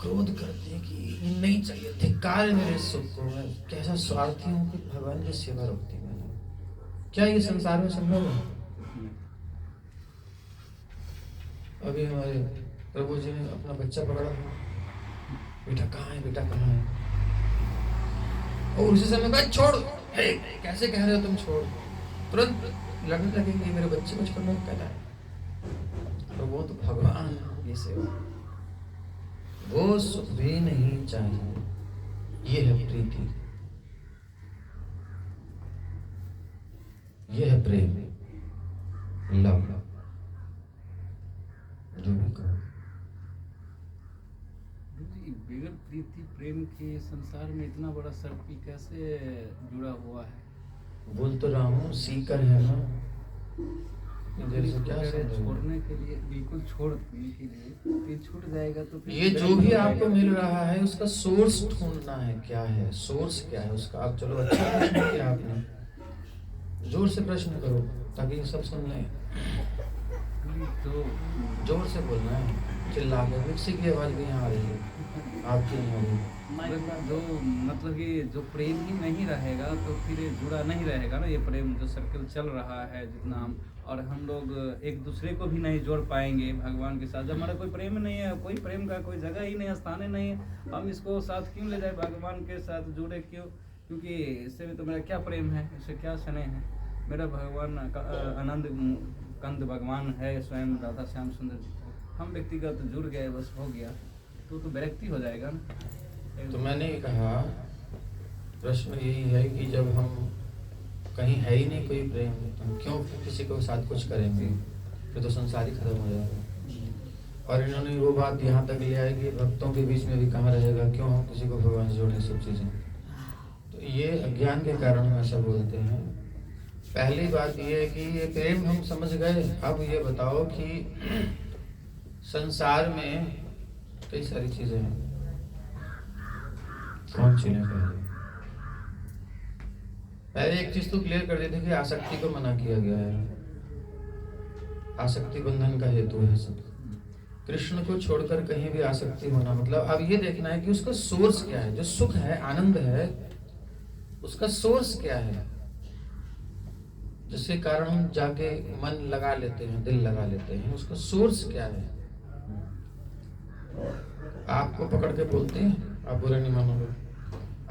S1: क्रोध करते हैं कि ये नहीं चाहिए, धिक्कार है मेरे सुख को, मैं कैसा स्वार्थी हूँ कि भगवान की सेवा रोकती मैंने। क्या ये संसार में संभव है? अभी हमारे प्रभु जी ने अपना बच्चा पकड़ा, बेटा कहाँ है, बेटा कहाँ है, और उसी समय बाद छोड़, कैसे कह रहे हो तुम, छोड़, तुरंत लड़ने लगेंगे मेरे बच्चे को छोड़ने को कहता है। तो वो तो भगवान ये सेवा, वो सुख भी नहीं चाहिए, ये है प्रीति, ये है प्रेम, लव, जो भी कहो।
S9: बगैर प्रीति प्रेम के संसार में इतना बड़ा सर्कल कैसे जुड़ा हुआ है?
S1: बोल तो रहा हूँ, सीकर है ना, क्या
S9: छोड़ने के लिए, बिल्कुल छोड़ने के लिए फिर छूट जाएगा तो फिर
S1: ये जो भी आपको मिल रहा है उसका सोर्स ढूंढना है, क्या है सोर्स, क्या है उसका। आप चलो अच्छा प्रश्न किया आपने, जोर से प्रश्न करो ताकि सब सुन लें,
S9: तो
S1: जोर से बोलना है, चिल्ला के। मिक्सी की आवाज भी यहाँ आ रही है, आपकी नहीं आ रही।
S9: जो मतलब कि जो प्रेम ही नहीं रहेगा तो फिर जुड़ा नहीं रहेगा ना ये प्रेम, जो सर्कल चल रहा है जितना हम, और हम लोग एक दूसरे को भी नहीं जोड़ पाएंगे भगवान के साथ। जब हमारा कोई प्रेम नहीं है, कोई प्रेम का कोई जगह ही नहीं, स्थान ही नहीं है, हम इसको साथ क्यों ले जाए, भगवान के साथ जुड़े क्यों? क्योंकि इससे भी तो मेरा क्या प्रेम है, इससे क्या स्नेह है। मेरा भगवान आनंद कंद भगवान है, स्वयं राधा श्याम सुंदर जी, हम व्यक्तिगत जुड़ गए, बस हो गया, तो विरक्ति हो जाएगा ना।
S1: तो मैंने कहा प्रश्न यही है कि जब हम कहीं है ही नहीं कोई प्रेम, तो हम क्यों किसी को साथ कुछ करेंगे, फिर तो संसार ही खत्म हो जाएगा। और इन्होंने वो बात यहाँ तक ले आई कि भक्तों के बीच में भी कहाँ रहेगा, क्यों हम किसी को भगवान से जोड़े, सब चीज़ें। तो ये अज्ञान के कारण हम ऐसा बोलते हैं। पहली बात ये है कि ये प्रेम हम समझ गए। अब ये बताओ कि संसार में कई सारी चीज़ें हैं, कौन चीजें पहले एक चीज तो क्लियर कर देते कि आसक्ति को मना किया गया है, आसक्ति बंधन का हेतु है सब। कृष्ण को छोड़कर कहीं भी आसक्ति होना, मतलब अब ये देखना है कि उसका सोर्स क्या है, जो सुख है, आनंद है, उसका सोर्स क्या है। जिसके कारण हम जाके मन लगा लेते हैं, दिल लगा लेते हैं, उसका सोर्स क्या है? आपको पकड़ के बोलते हैं, आप बुरा नहीं मानोगे,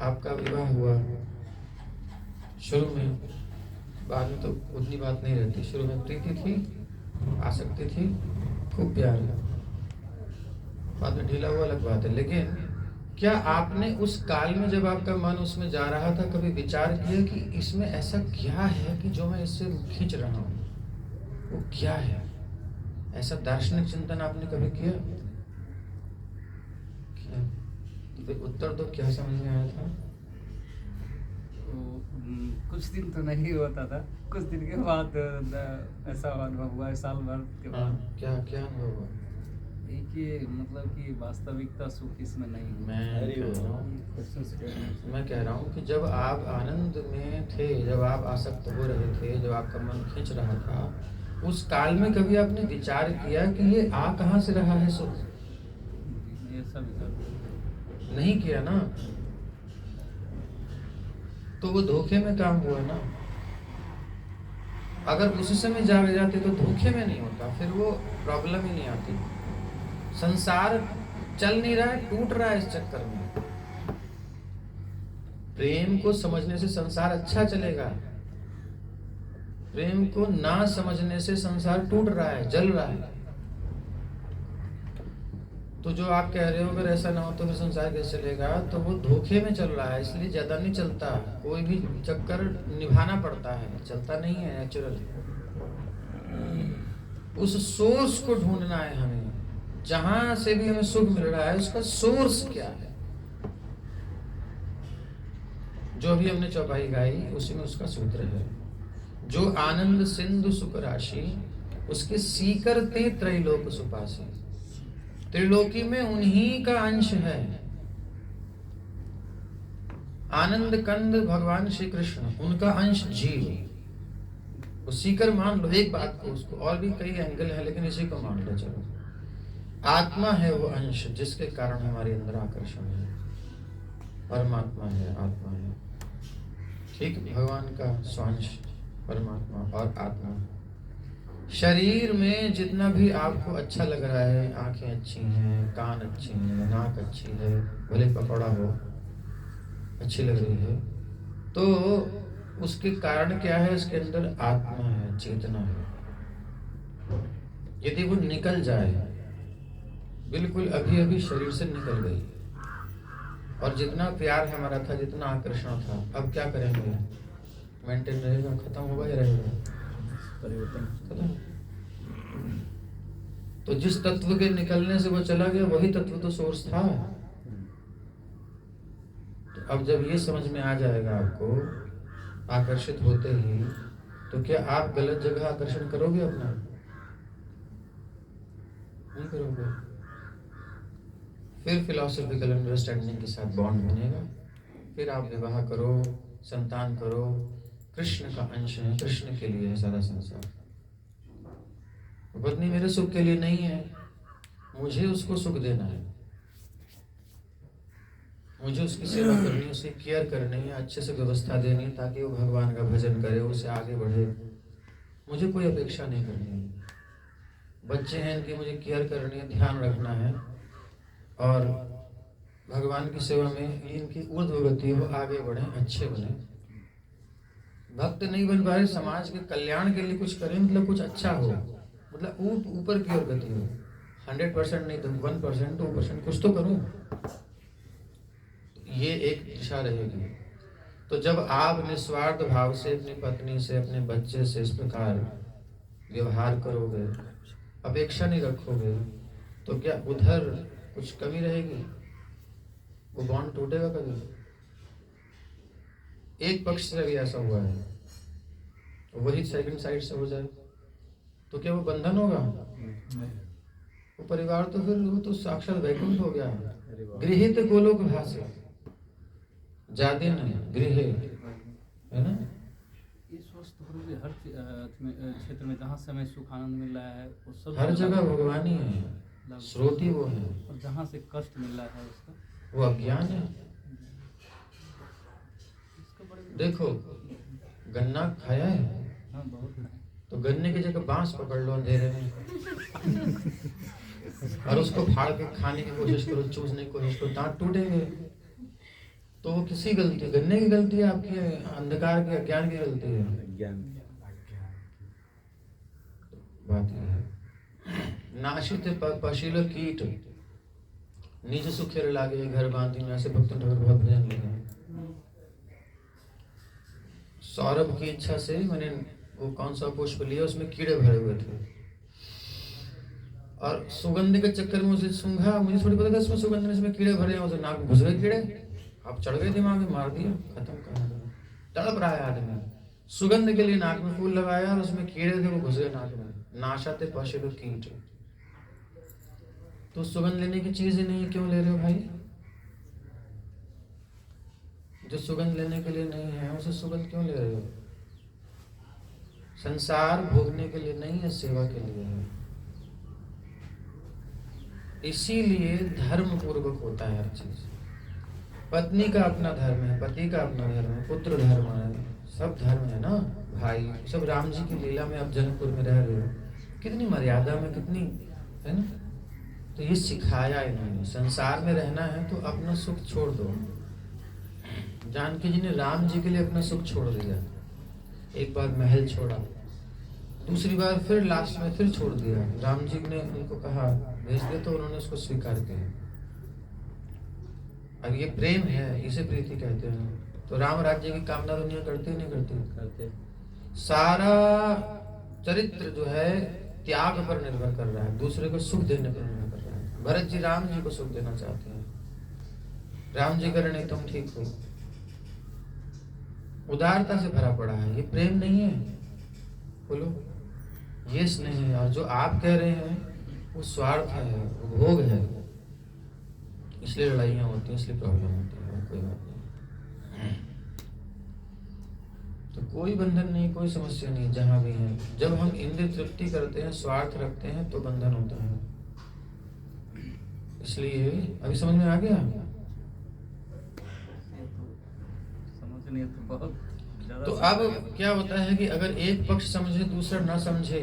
S1: आपका विवाह हुआ, शुरू में, बाद में तो उतनी बात नहीं रहती, शुरू में प्रीति थी, आसक्ति थी, खूब प्यार, बाद में ढीला हुआ अलग बात है। लेकिन क्या आपने उस काल में जब आपका मन उसमें जा रहा था कभी विचार किया कि इसमें ऐसा क्या है कि जो मैं इससे खींच रहा हूँ, वो क्या है? ऐसा दार्शनिक चिंतन आपने कभी किया? तो फिर उत्तर तो क्या समझ में आया था?
S9: तो कुछ दिन तो नहीं होता था, कुछ दिन के बाद ऐसा अनुभव हुआ, साल भर के बाद।
S1: क्या क्या अनुभव हुआ?
S9: कि मतलब कि वास्तविकता सुख इसमें नहीं।
S1: मैं कह रहा हूँ कि जब आप आनंद में थे, जब आप आसक्त हो रहे थे, जब आपका मन खींच रहा था, उस काल में कभी आपने विचार किया कि ये आ कहाँ से रहा है सुख?
S9: ये सब
S1: नहीं किया ना, तो वो धोखे में काम हुआ ना। अगर उसी समय जाग जाते तो धोखे में नहीं होता, फिर वो प्रॉब्लम ही नहीं आती। संसार चल नहीं रहा है, टूट रहा है इस चक्कर में। प्रेम को समझने से संसार अच्छा चलेगा, प्रेम को ना समझने से संसार टूट रहा है, जल रहा है। तो जो आप कह रहे हो अगर ऐसा ना हो तो फिर संसार कैसे चलेगा, तो वो धोखे में चल रहा है, इसलिए ज्यादा नहीं चलता। कोई भी चक्कर निभाना पड़ता है, चलता नहीं है नेचुरल। उस सोर्स को ढूंढना है हमें, जहां से भी हमें सुख मिल रहा है उसका सोर्स क्या है। जो भी हमने चौपाई गाई उसी में उसका सूत्र है। जो आनंद सिंधु सुख राशि, उसके सीकर ते त्रैलोक सुपासी। त्रिलोकी में उन्हीं का अंश है। आनंद कंद भगवान श्री कृष्ण, उनका अंश जीव। उसी कर मान लो एक बात को, उसको और भी कई एंगल है लेकिन इसी को मान लो। चलो, आत्मा है वो अंश जिसके कारण हमारे अंदर आकर्षण है। परमात्मा है, आत्मा है, ठीक। भगवान का स्वांश परमात्मा और आत्मा। शरीर में जितना भी आपको अच्छा लग रहा है, आंखें अच्छी हैं, कान अच्छे हैं, नाक अच्छी है, भले पकौड़ा हो, अच्छी लग रही है, तो उसके कारण क्या है? इसके अंदर आत्मा है, चेतना है। यदि वो निकल जाए, बिल्कुल अभी अभी शरीर से निकल गई, और जितना प्यार हमारा था, जितना आकर्षण था, अब क्या करेंगे? मेंटेन रहेगा, खत्म होगा या रहेगा? खत्म। तो जिस तत्व के निकलने से वो चला गया, वही तत्व तो सोर्स था। तो अब जब ये समझ में आ जाएगा आपको, आकर्षित होते ही, तो क्या आप गलत जगह आकर्षण करोगे अपना? नहीं करोगे। फिर फिलॉसफिकल अंडरस्टैंडिंग के साथ बॉन्ड बनेगा, फिर आप विवाह करो, संतान करो। कृष्ण का अंश है, कृष्ण के लिए है सारा संसार। पत्नी मेरे सुख के लिए नहीं है, मुझे उसको सुख देना है, मुझे उसकी सेवा करनी है, उसकी केयर करनी है, अच्छे से व्यवस्था देनी है ताकि वो भगवान का भजन करे, उसे आगे बढ़े। मुझे कोई अपेक्षा नहीं करनी है। बच्चे हैं, इनकी मुझे केयर करनी है, ध्यान रखना है, और भगवान की सेवा में इनकी ऊर्ध्वगति हो, आगे बढ़े, अच्छे बने। भक्त नहीं बन पा रहे, समाज के कल्याण के लिए कुछ करें, मतलब कुछ अच्छा हो, मतलब ऊपर की ओर गति हो। 100% नहीं तो 1%, 2% कुछ तो करो। ये एक दिशा रहेगी। तो जब आप निस्वार्थ भाव से अपनी पत्नी से, अपने बच्चे से इस प्रकार व्यवहार करोगे, अपेक्षा नहीं रखोगे, तो क्या उधर कुछ कमी रहेगी? वो बॉन्ड टूटेगा कभी? एक पक्ष से अभी ऐसा हुआ है, वही सेकंड साइड से हो जाए तो क्या वो बंधन होगा? वो परिवार तो फिर वो तो साक्षात वैकुंठ हो गया। गृहित गोलोक भासे, जादिन गृह, है ना?
S9: ये स्वस्थ हो हर क्षेत्र में जहाँ से हमें सुख आनंद मिल रहा है, वो सब
S1: हर जगह भगवान ही है, स्रोत ही वो है।
S9: और जहाँ से कष्ट मिल रहा है उसका,
S1: वो अज्ञान है। देखो, गन्ना खाया है?
S9: हाँ बहुत है।
S1: तो गन्ने की जगह बांस पकड़ लो अंधेरे में और उसको फाड़ के खाने की कोशिश करो, चूसने की कोशिश करो, दांत टूटेंगे। तो वो किसी गलती, गन्ने की गलती है आपकी, अंधकार की, अज्ञान की गलती है?
S5: ज्ञान।
S1: बात यह है, नाशित पशील कीट निज सुखेर लागे घर बांधी में, ऐसे भक्त ठाकुर बहुत भजन लिखे हैं। सौरभ की इच्छा से मैंने वो कौन सा पुष्प लिया, उसमें कीड़े भरे हुए थे और सुगंध के चक्कर में उसे सूंघा, मुझे थोड़ी पता था इसमें सुगंध में इसमें कीड़े भरे हैं, उसे नाक में घुस गए कीड़े, अब चढ़ गए दिमाग में, मार दिया, खत्म कर दिया। तड़प रहा है आदमी, सुगंध के लिए नाक में फूल लगाया और उसमें कीड़े थे, वो घुस गए नाक में। नाशाते पशु कीट, तो सुगंध लेने की चीज ही नहीं, क्यों ले रहे हो भाई? जो सुगंध लेने के लिए नहीं है उसे सुगंध क्यों ले रहे हो? संसार भोगने के लिए नहीं है, सेवा के लिए है। इसीलिए धर्म पूर्वक होता है हर चीज। पत्नी का अपना धर्म है, पति का अपना धर्म है, पुत्र धर्म है, सब धर्म है ना भाई। सब राम जी की लीला में अब जनकपुर में रह रहे हो, कितनी मर्यादा में, कितनी है ना। तो ये सिखाया इन्होंने, संसार में रहना है तो अपना सुख छोड़ दो। जानकी जी ने राम जी के लिए अपना सुख छोड़ दिया, एक बार महल छोड़ा, दूसरी बार फिर लास्ट में फिर छोड़ दिया। राम जी ने उनको कहा भेज दे, तो उन्होंने उसको स्वीकार किया। अब ये प्रेम है, इसे प्रीति कहते हैं। तो राम राज्य की कामना दुनिया करती नहीं करती? सारा चरित्र जो है त्याग पर निर्भर कर रहा है, दूसरे को सुख देने पर निर्भर कर रहा है। भरत जी राम जी को सुख देना चाहते हैं, राम जी करे नहीं तुम ठीक हो। उदारता से भरा पड़ा है, ये प्रेम नहीं है, बोलो ये स्नेह है। और जो आप कह रहे हैं वो स्वार्थ है, वो भोग है, इसलिए लड़ाइयाँ होती हैं, इसलिए प्रॉब्लम होती है। कोई बात नहीं, तो कोई बंधन नहीं, कोई समस्या नहीं जहां भी है। जब हम इंद्रिय तृप्ति करते हैं, स्वार्थ रखते हैं, तो बंधन होता है। इसलिए अभी समझ में आ गया?
S9: समझ नहीं तो बहुत ज्यादा।
S1: तो अब क्या होता है कि अगर एक पक्ष समझे दूसरा ना समझे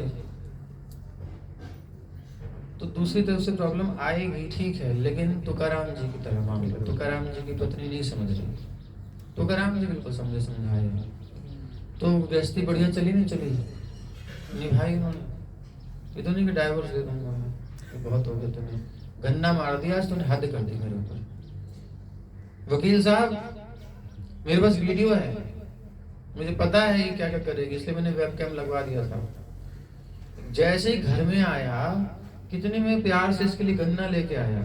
S1: तो दूसरी तरफ से प्रॉब्लम आएगी, ठीक है। लेकिन तुकाराम जी की तरह मान लो, तुकाराम जी की पत्नी नहीं समझ रही, तुकाराम जी बिल्कुल समझे समझाए, तो गृहस्थी बढ़िया चली नहीं चली, निभाई उन्होंने। ये तो नहीं कि डाइवोर्स दे दूंगा मैं, तो बहुत हो गया, तुमने गन्ना मार दिया, आज तुमने हद कर दी मेरे ऊपर। वकील साहब मेरे पास वीडियो है, मुझे पता है ये क्या क्या करेगी, इसलिए मैंने वेबकैम लगवा दिया था। जैसे ही घर में आया, कितने में प्यार से इसके लिए गन्ना लेके आया।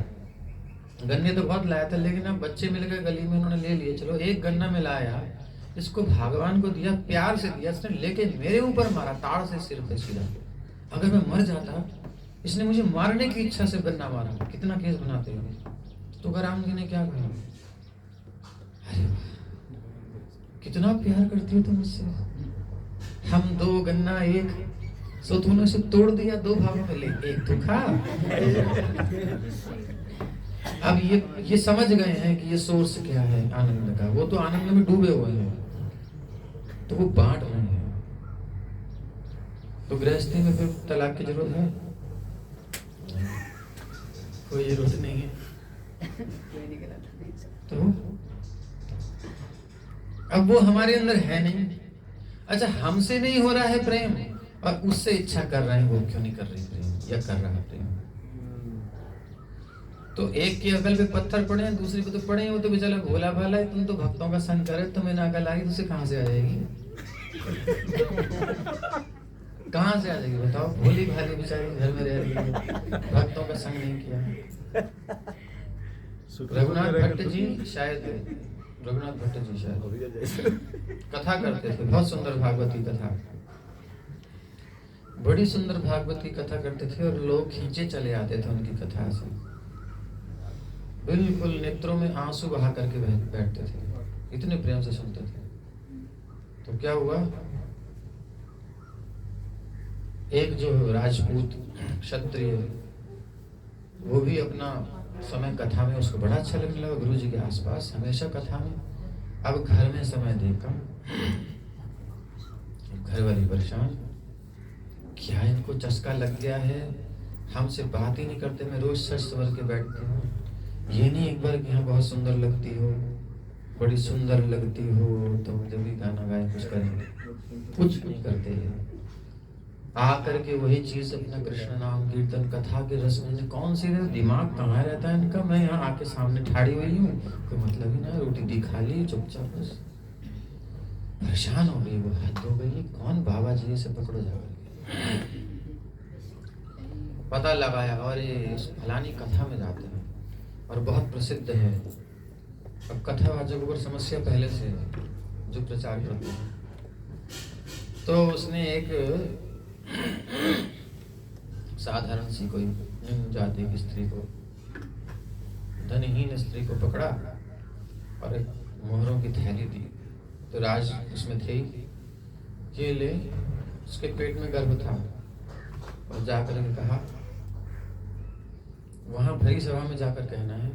S1: गन्ने तो बहुत लाया था, लेकिन अब बच्चे मिल गए गली में, उन्होंने ले लिए, चलो एक गन्ना में लाया, इसको भगवान को दिया, प्यार से दिया, इसने लेके मेरे ऊपर मारा, ताड़ से सिर पे सीधा। अगर मैं मर जाता, इसने मुझे मारने की इच्छा से गन्ना मारा, कितना केस बनाते हैं। तुकाराम जी ने क्या कहा, अरे कितना प्यार करती हो तुम मुझसे, हम दो गन्ना एक, सो तूने उसे तोड़ दिया, दो भागों में ले, एक तो खा। अब ये समझ गए हैं कि ये सोर्स क्या है आनंद का, वो तो आनंद में डूबे हुए हैं, तो वो बांट रहे हैं। तो गृहस्थी में फिर तलाक की जरूरत है? कोई जरूरत नहीं है। तो अब वो हमारे अंदर है नहीं। अच्छा, हमसे नहीं हो रहा है प्रेम और उससे इच्छा कर रहे हैं, वो क्यों नहीं कर रही प्रेम, या कर रहा है प्रेम? तो एक की अकल पे पत्थर पड़े हैं, दूसरी पे तो पड़े हैं, वो तो बेचारा भोला भाला है। तुम तो भक्तों का संग करे, तुम्हें ना अकल आएगी, तुझसे कहाँ से आ जाएगी? कहाँ से आ जाएगी बताओ? भोली भाली बेचारी घर में रह रही है, भक्तों का संग नहीं किया। रघुनाथ भट्ट जी शायद, रघुनाथ भट्ट जी शायद कथा करते थे, बहुत सुंदर भागवती कथा, बड़ी सुंदर भागवती कथा करते थे, और लोग खींचे चले आते थे उनकी कथा से, बिल्कुल नेत्रों में आंसू बहा करके बैठते थे, इतने प्रेम से सुनते थे। तो क्या हुआ, एक जो राजपूत क्षत्रिय, वो भी अपना समय कथा में, उसको बड़ा अच्छा लगने लगा, गुरु जी के आसपास हमेशा कथा में। अब घर में समय देखा, घर वाली बड़ी परेशान, क्या इनको चस्का लग गया है, हमसे बात ही नहीं करते। मैं रोज सच सवर के बैठती हूँ, ये नहीं एक बार कि हाँ बहुत सुंदर लगती हो, बड़ी सुंदर लगती हो, तो जब भी गाना गाए कुछ करेंगे, कुछ नहीं करते हैं। आकर के वही चीज अपना कृष्ण नाम कीर्तन कथा के रस में, कौन सी दिमाग कहाँ रहता है इनका। मैं यहाँ आके सामने ठाड़ी हुई हूँ, कोई मतलब ही ना, रोटी दी खा ली चुपचाप, बस परेशान हो गई, वो हद हो गई। कौन बाबा जी से पकड़ो जाकर, पता लगाया और ये फलानी कथा में जाते हैं और बहुत प्रसिद्ध है। अब कथावाचकों को समस्या पहले से है जो प्रचार करते हैं। तो उसने एक साधारण सी कोई निम्न जाति की स्त्री को, धनहीन स्त्री को पकड़ा और एक मोहरों की थैली दी। तो राज उसमें थे, ये ले, उसके पेट में गर्भ था, और जाकर के कहा, वहां भरी सभा में जाकर कहना है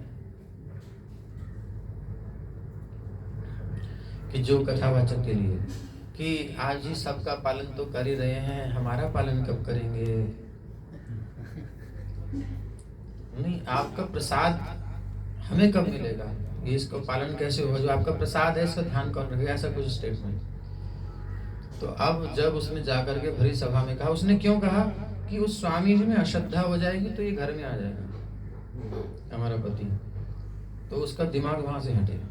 S1: कि जो कथावाचक के लिए कि आज ही सबका पालन तो कर ही रहे हैं, हमारा पालन कब करेंगे। नहीं, आपका प्रसाद हमें कब मिलेगा, ये इसको पालन कैसे होगा, जो आपका प्रसाद है इसका ध्यान कौन रखेगा, ऐसा कुछ स्टेटमेंट। तो अब जब उसने जाकर के भरी सभा में कहा, उसने क्यों कहा कि उस स्वामी जी में अश्रद्धा हो जाएगी तो ये घर में आ जाएगा हमारा पति, तो उसका दिमाग वहां से हटेगा।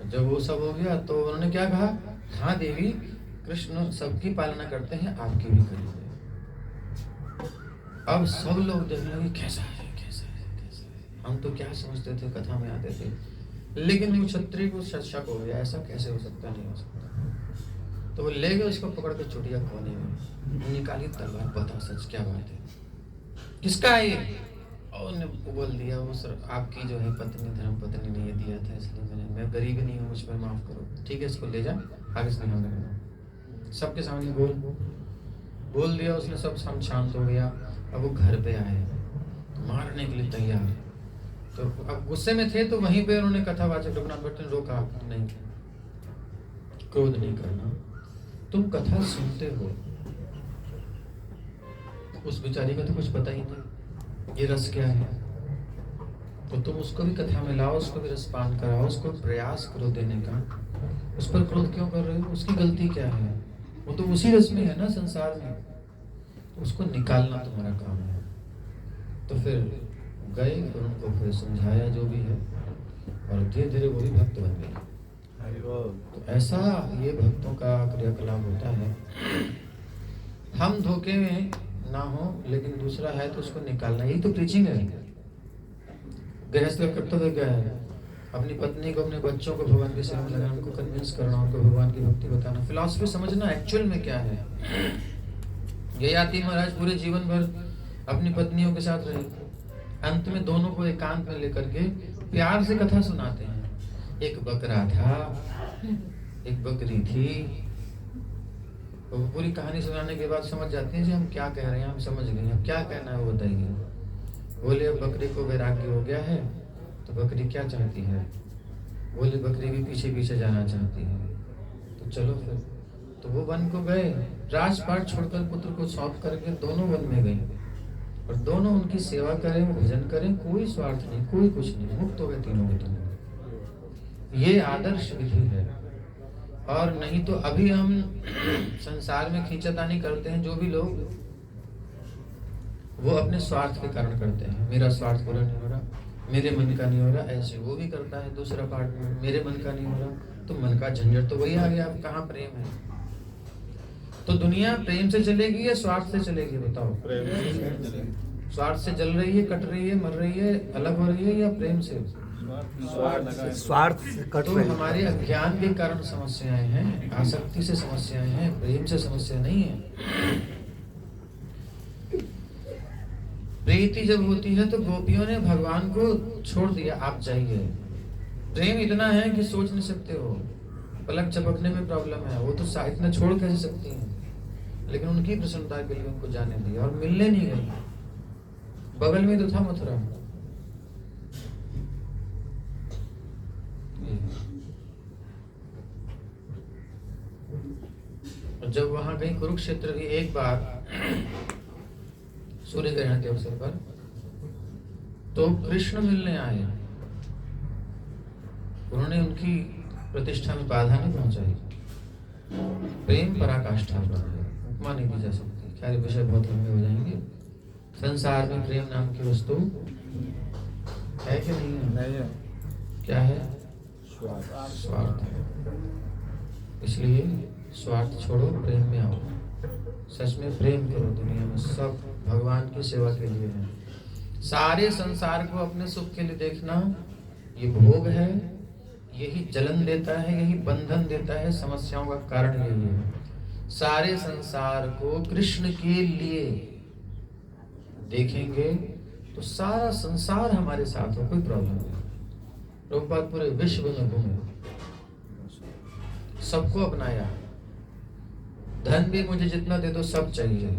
S1: जब वो सब हो गया तो उन्होंने क्या कहा, हाँ देवी, कृष्ण सबकी पालना करते हैं, आपकी भी करिए। अब सब लोग देखने लगे, कैसा है, कैसा है, कैसा है। हम तो क्या समझते थे, कथा में आते थे, लेकिन वो क्षत्रिय को शक हो गया, ऐसा कैसे हो सकता, नहीं हो सकता। तो वो ले गए उसको, पकड़ के चुटिया कोने में निकाली तलवार, बता सच क्या बात है, किसका है ये। और ने बोल दिया, वो सर आपकी जो है पत्नी, धर्म पत्नी ने ये दिया था, इसलिए मैं गरीब नहीं हूँ, मुझ पर माफ करो, ठीक है, इसको ले जा, आगे से नहीं करना। सबके सामने बोल दिया उसने, सब शांत हो गया। अब वो घर पे आए, मारने के लिए तैयार। तो अब गुस्से में थे, तो वहीं पे उन्होंने कथावाचक रघुनाथ भट्ट ने रोका, नहीं, क्रोध नहीं करना, तुम कथा सुनते हो, उस बेचारी का तो कुछ पता ही नहीं ये रस क्या है, तो तुम उसको भी कथा में लाओ, उसको भी रसपान कराओ, उसको प्रयास करो देने का। उस पर क्रोध क्यों कर रहे हो, उसकी गलती क्या है, वो तो उसी रस में है ना, संसार में, तो उसको निकालना तुम्हारा काम है। तो फिर गए, फिर उनको फिर समझाया जो भी है, और धीरे धीरे वो भी भक्त बन गए। तो ऐसा ये भक्तों का क्रियाकलाप होता है। हम धोखे में ना हो, लेकिन दूसरा है तो उसको निकालना, यही तो प्रीचिंग है। गृहस्थ का कर्तव्य क्या है, अपनी पत्नी को, अपने बच्चों को भगवान की सेवा में लगाना, उनको कन्विंस करना, उनको भगवान की भक्ति बताना, फिलॉसफी समझना एक्चुअल में क्या है। ययाति महाराज पूरे जीवन भर अपनी पत्नियों के साथ रहे, अंत में दोनों को एकांत में लेकर के प्यार से कथा सुनाते हैं। एक बकरा था, एक बकरी थी, तो पूरी कहानी सुनाने के बाद समझ जाते हैं जी हम क्या कह रहे हैं, हम समझ गए, हम क्या कहना है वो बताइए। बोले अब बकरी को वैराग्य हो गया है, तो बकरी क्या चाहती है, बोले बकरी भी पीछे पीछे जाना चाहती है, तो चलो फिर। तो वो वन को गए, राजपाट छोड़कर पुत्र को सौंप करके दोनों वन में गए, और दोनों उनकी सेवा करें, भजन करें, कोई स्वार्थ नहीं, कोई कुछ नहीं, मुक्त हो गए तीनों के तीनों। ये आदर्श विधि है। और नहीं तो अभी हम संसार में खींचातानी करते हैं, जो भी लोग, वो अपने स्वार्थ के कारण करते हैं। मेरा स्वार्थ पूरा नहीं हो रहा, मेरे मन का नहीं हो रहा, ऐसे वो भी करता है दूसरा पार्ट में, मेरे मन का नहीं हो रहा, तो मन का झंझट तो वही आ गया। अब कहाँ प्रेम है? तो दुनिया प्रेम से चलेगी या स्वार्थ से चलेगी, बताओ? स्वार्थ से जल रही है, कट रही है, मर रही है, अलग हो रही है, या प्रेम से?
S2: स्वार्थ से कट रही है।
S1: तो हमारे अज्ञान के कारण समस्याएं हैं, आसक्ति से समस्याएं हैं, प्रेम से समस्या नहीं है। प्रीति जब होती है तो गोपियों ने भगवान को छोड़ दिया, आप जाइए। प्रेम इतना है कि सोच नहीं सकते हो, पलक झपकने में प्रॉब्लम है, वो तो इतना छोड़ कैसे सकती हैं, लेकिन उनकी प्रसन्नता के लिए उनको जाने दिया और मिलने नहीं गई। बगल में तो था मथुरा। और जब वहां कहीं कुरुक्षेत्र भी एक बार सूर्य ग्रहण के अवसर पर तो कृष्ण मिलने आए, उन्होंने उनकी प्रतिष्ठा में बाधा नहीं पहुंचाई। प्रेम पराकाष्ठा पर है, उपमा नहीं दी जा सकती। खैर विषय बहुत लंबे हो जाएंगे। संसार में प्रेम नाम की वस्तु है कि नहीं है?
S2: नहीं है।
S1: क्या है?
S2: स्वार्थ।
S1: स्वार्थ है। इसलिए स्वार्थ छोड़ो, प्रेम में आओ। सच में प्रेम करो। दुनिया में सब भगवान की सेवा के लिए है। सारे संसार को अपने सुख के लिए देखना ये भोग है, यही जलन देता है, यही बंधन देता है, समस्याओं का कारण यही है। सारे संसार को कृष्ण के लिए देखेंगे तो सारा संसार हमारे साथ हो, कोई प्रॉब्लम नहीं। प्रभुपाद पूरे विश्व में घूमे, सबको अपनाया। धन भी मुझे जितना दे दो सब चाहिए,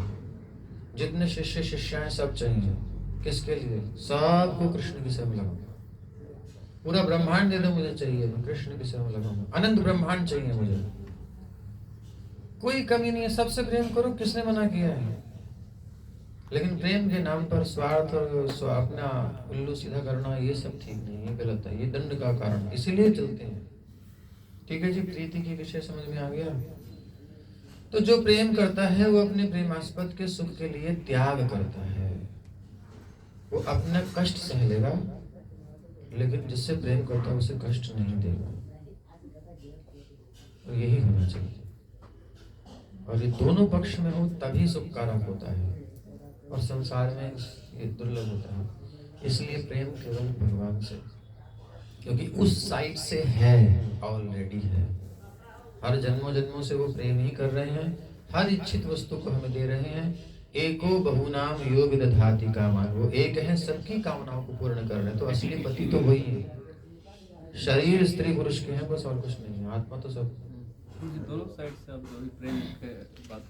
S1: जितने शिष्य शिष्याएं सब चाहिए। किसके लिए? सबको कृष्ण की सेवा लगाऊंगा। पूरा ब्रह्मांड दे दो मुझे चाहिए, मैं कृष्ण की सेवा लगाऊंगा। अनंत ब्रह्मांड चाहिए मुझे, कोई कमी नहीं है, सबसे प्रेम करो। किसने मना किया है? लेकिन प्रेम के नाम पर स्वार्थ और अपना उल्लू सीधा करना ये सब ठीक नहीं है, गलत है, ये दंड का कारण, इसीलिए चलते हैं। ठीक है जी, प्रीति की विषय समझ में आ गया। तो जो प्रेम करता है वो अपने प्रेमास्पद के सुख के लिए त्याग करता है। वो अपना कष्ट सह लेगा, लेकिन जिससे प्रेम करता है उसे कष्ट नहीं देगा। तो यही होना चाहिए। और ये दोनों पक्ष में हो तभी सुख कारक होता है, और संसार में ये दुर्लभ होता है। इसलिए प्रेम केवल भगवान से, क्योंकि उस साइड से है, ऑलरेडी है। हर जन्मों जन्मों से वो प्रेम ही कर रहे हैं, हर इच्छित वस्तु को हमें दे रहे हैं। एको बहुनाम यो विदधाति कामान, वो एक है, सबकी कामनाओं को पूर्ण कर रहे हैं। तो असली पति तो वही है। शरीर स्त्री पुरुष के हैं बस, और कुछ नहीं है। आत्मा तो सब।
S9: दोनों साइड से अब जो प्रेम के बात,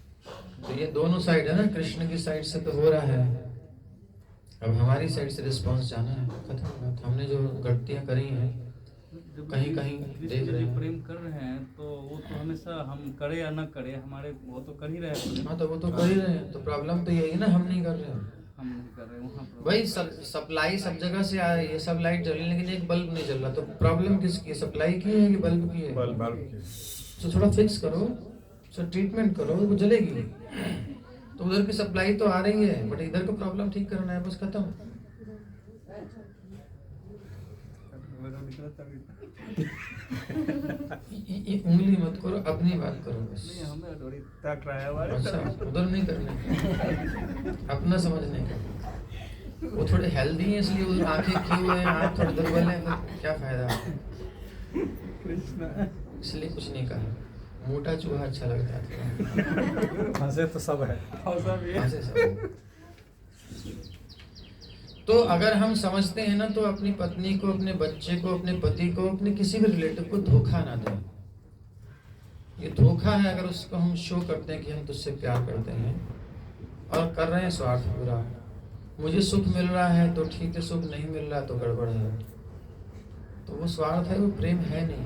S1: तो ये दोनों साइड है ना, कृष्ण की साइड से तो हो रहा है, अब हमारी साइड से रिस्पांस जाना है। खत्म बात। हमने जो गलतियां करी हैं कहीं कहीं देख रहे हैं।
S9: प्रेम कर रहे हैं तो वो तो हमेशा हम करे या ना करे, हमारे वो तो कर ही रहे हैं।
S1: हाँ, तो वो तो कर ही रहे हैं। तो प्रॉब्लम तो यही ना, हम नहीं कर रहे हैं।
S9: हम नहीं कर रहे वहाँ
S1: भाई सप्लाई सब जगह से आ रही है, सब लाइट जल रही है, लेकिन एक बल्ब नहीं जल रहा। तो प्रॉब्लम किसकी है? सप्लाई की है कि बल्ब की है?
S2: बल्ब की।
S1: तो थोड़ा फिक्स करो, तो ट्रीटमेंट करो, वो जलेगी। तो उधर की सप्लाई तो आ रही है, बट इधर को प्रॉब्लम ठीक करना है, बस खत्म। उंगली मत करो, अपनी बात करो बस। अच्छा, उधर नहीं करने, अपना समझने का। वो थोड़े हेल्दी हैं इसलिए उधर आंखें की हुए हैं, हाथ थोड़े दुर्बल हैं, तो क्या फायदा? इसलिए कुछ नहीं कहा। मोटा चूहा अच्छा लगता है।
S2: फंसे तो सब है।
S1: फंसे सब। तो अगर हम समझते हैं ना, तो अपनी पत्नी को, अपने बच्चे को, अपने पति को, अपने किसी भी रिलेटिव को धोखा ना दें। ये धोखा है अगर उसको हम शो करते हैं कि हम तुझसे प्यार करते हैं और कर रहे हैं स्वार्थ पूरा। मुझे सुख मिल रहा है तो ठीक है, सुख नहीं मिल रहा तो गड़बड़ है। तो वो स्वार्थ है, वो प्रेम है नहीं।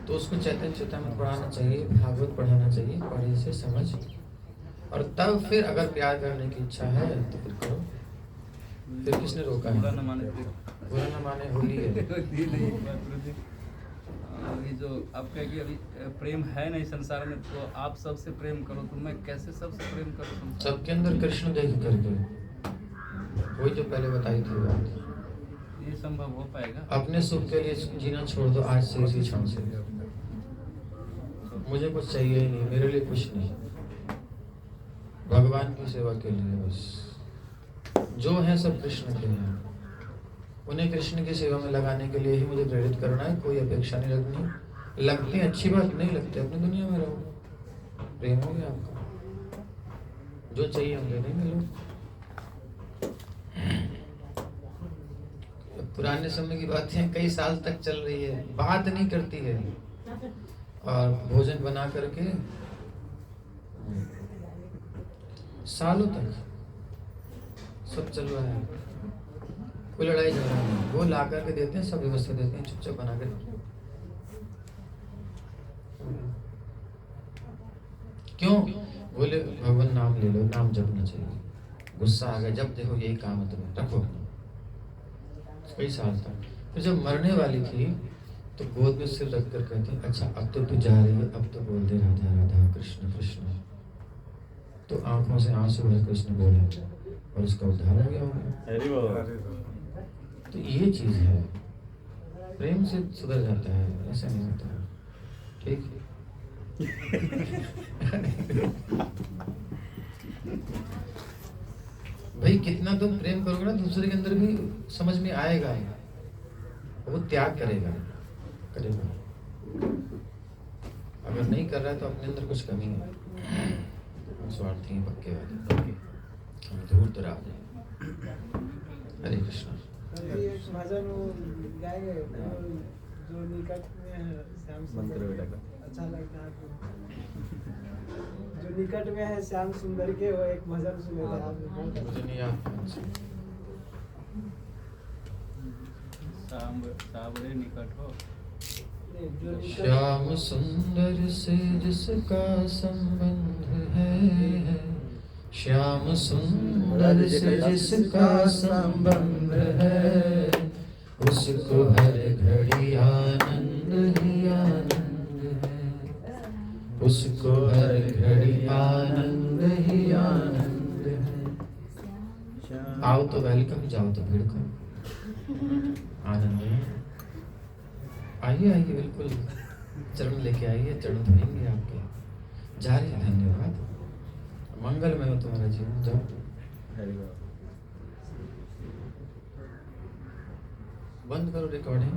S1: तो उसको चैतन्य चेतामृत पढ़ाना चाहिए, भागवत पढ़ाना चाहिए, पढ़े से समझ। और तब फिर अगर प्यार करने की इच्छा है तो फिर करो। फिर किसने रोका है?
S9: बुरा न माने,
S1: बुरा न माने, होली है।
S9: अभी जो आप कह कि अभी प्रेम है नहीं संसार में, तो आप सबसे प्रेम करो। तो मैं कैसे सबसे प्रेम करूँ?
S1: सबके अंदर कृष्ण देख करके, वही जो पहले बताई थी बात।
S9: ये संभव हो पाएगा?
S1: अपने सुख के लिए जीना छोड़ दो आज से, इसी क्षण से। मुझे कुछ चाहिए ही नहीं, मेरे लिए कुछ नहीं, भगवान की सेवा के लिए बस। जो है सब कृष्ण के हैं, उन्हें कृष्ण की सेवा में लगाने के लिए ही मुझे प्रेरित करना है। कोई अपेक्षा नहीं रखनी। लगती है अच्छी बात, नहीं लगती अपनी दुनिया में रहो। प्रेम हो गया आपका, जो चाहिए हम लेने में लो। पुराने समय की बातें कई साल तक चल रही है, बात नहीं करती है, और भोजन बना करके सालों तक सब चल रहा है, कोई लड़ाई झगड़ा नहीं। वो ला करके देते हैं, सब व्यवस्था देते हैं, चुपचाप बना कर। क्यों? बोले भगवान नाम ले लो, नाम जपना चाहिए। गुस्सा आ गया, जब देखो यही काम है तुम्हें, रखो। कई साल तक। फिर जब मरने वाली थी तो गोद में सिर रख कर कहती, अच्छा अब तो तू जा रही है, अब तो बोल दे राधा राधा कृष्ण कृष्ण। तो आंखों से आंसू भर कृष्ण बोले और उसका उद्धार हो गया होगा। तो ये चीज है, प्रेम से सुधर जाता है, ऐसा नहीं होता है। ठीक है। भाई कितना तुम प्रेम करोगे ना, दूसरे के अंदर भी समझ में आएगा, वो त्याग करेगा। अगर नहीं कर रहा है तो अपने अंदर कुछ कमी है, स्वार्थी हैं, पक्के वाले, हम धूर्त राज हैं। हरे कृष्ण।
S6: भजन गाएंगे जो निकट में है श्याम सुंदर, अच्छा लगता है जो निकट में है श्याम सुंदर के, वो एक भजन सुने थे आपने?
S1: मुझे नहीं याद।
S9: सावरे निकट हो,
S1: श्याम सुंदर से जिसका संबंध है, श्याम सुंदर से जिसका संबंध है, उसको हर घड़ी आनंद ही आनंद है, उसको हर घड़ी आनंद ही आनंद है। आओ तो वेलकम, जाओ तो वेलकम। आनंद है। आइए आइए, बिल्कुल चरण लेके आइए, चरण धोएंगे आपके। जा रहे हैं, धन्यवाद। मंगलमय हो तुम्हारा जीवन। जाओ, बंद करो रिकॉर्डिंग।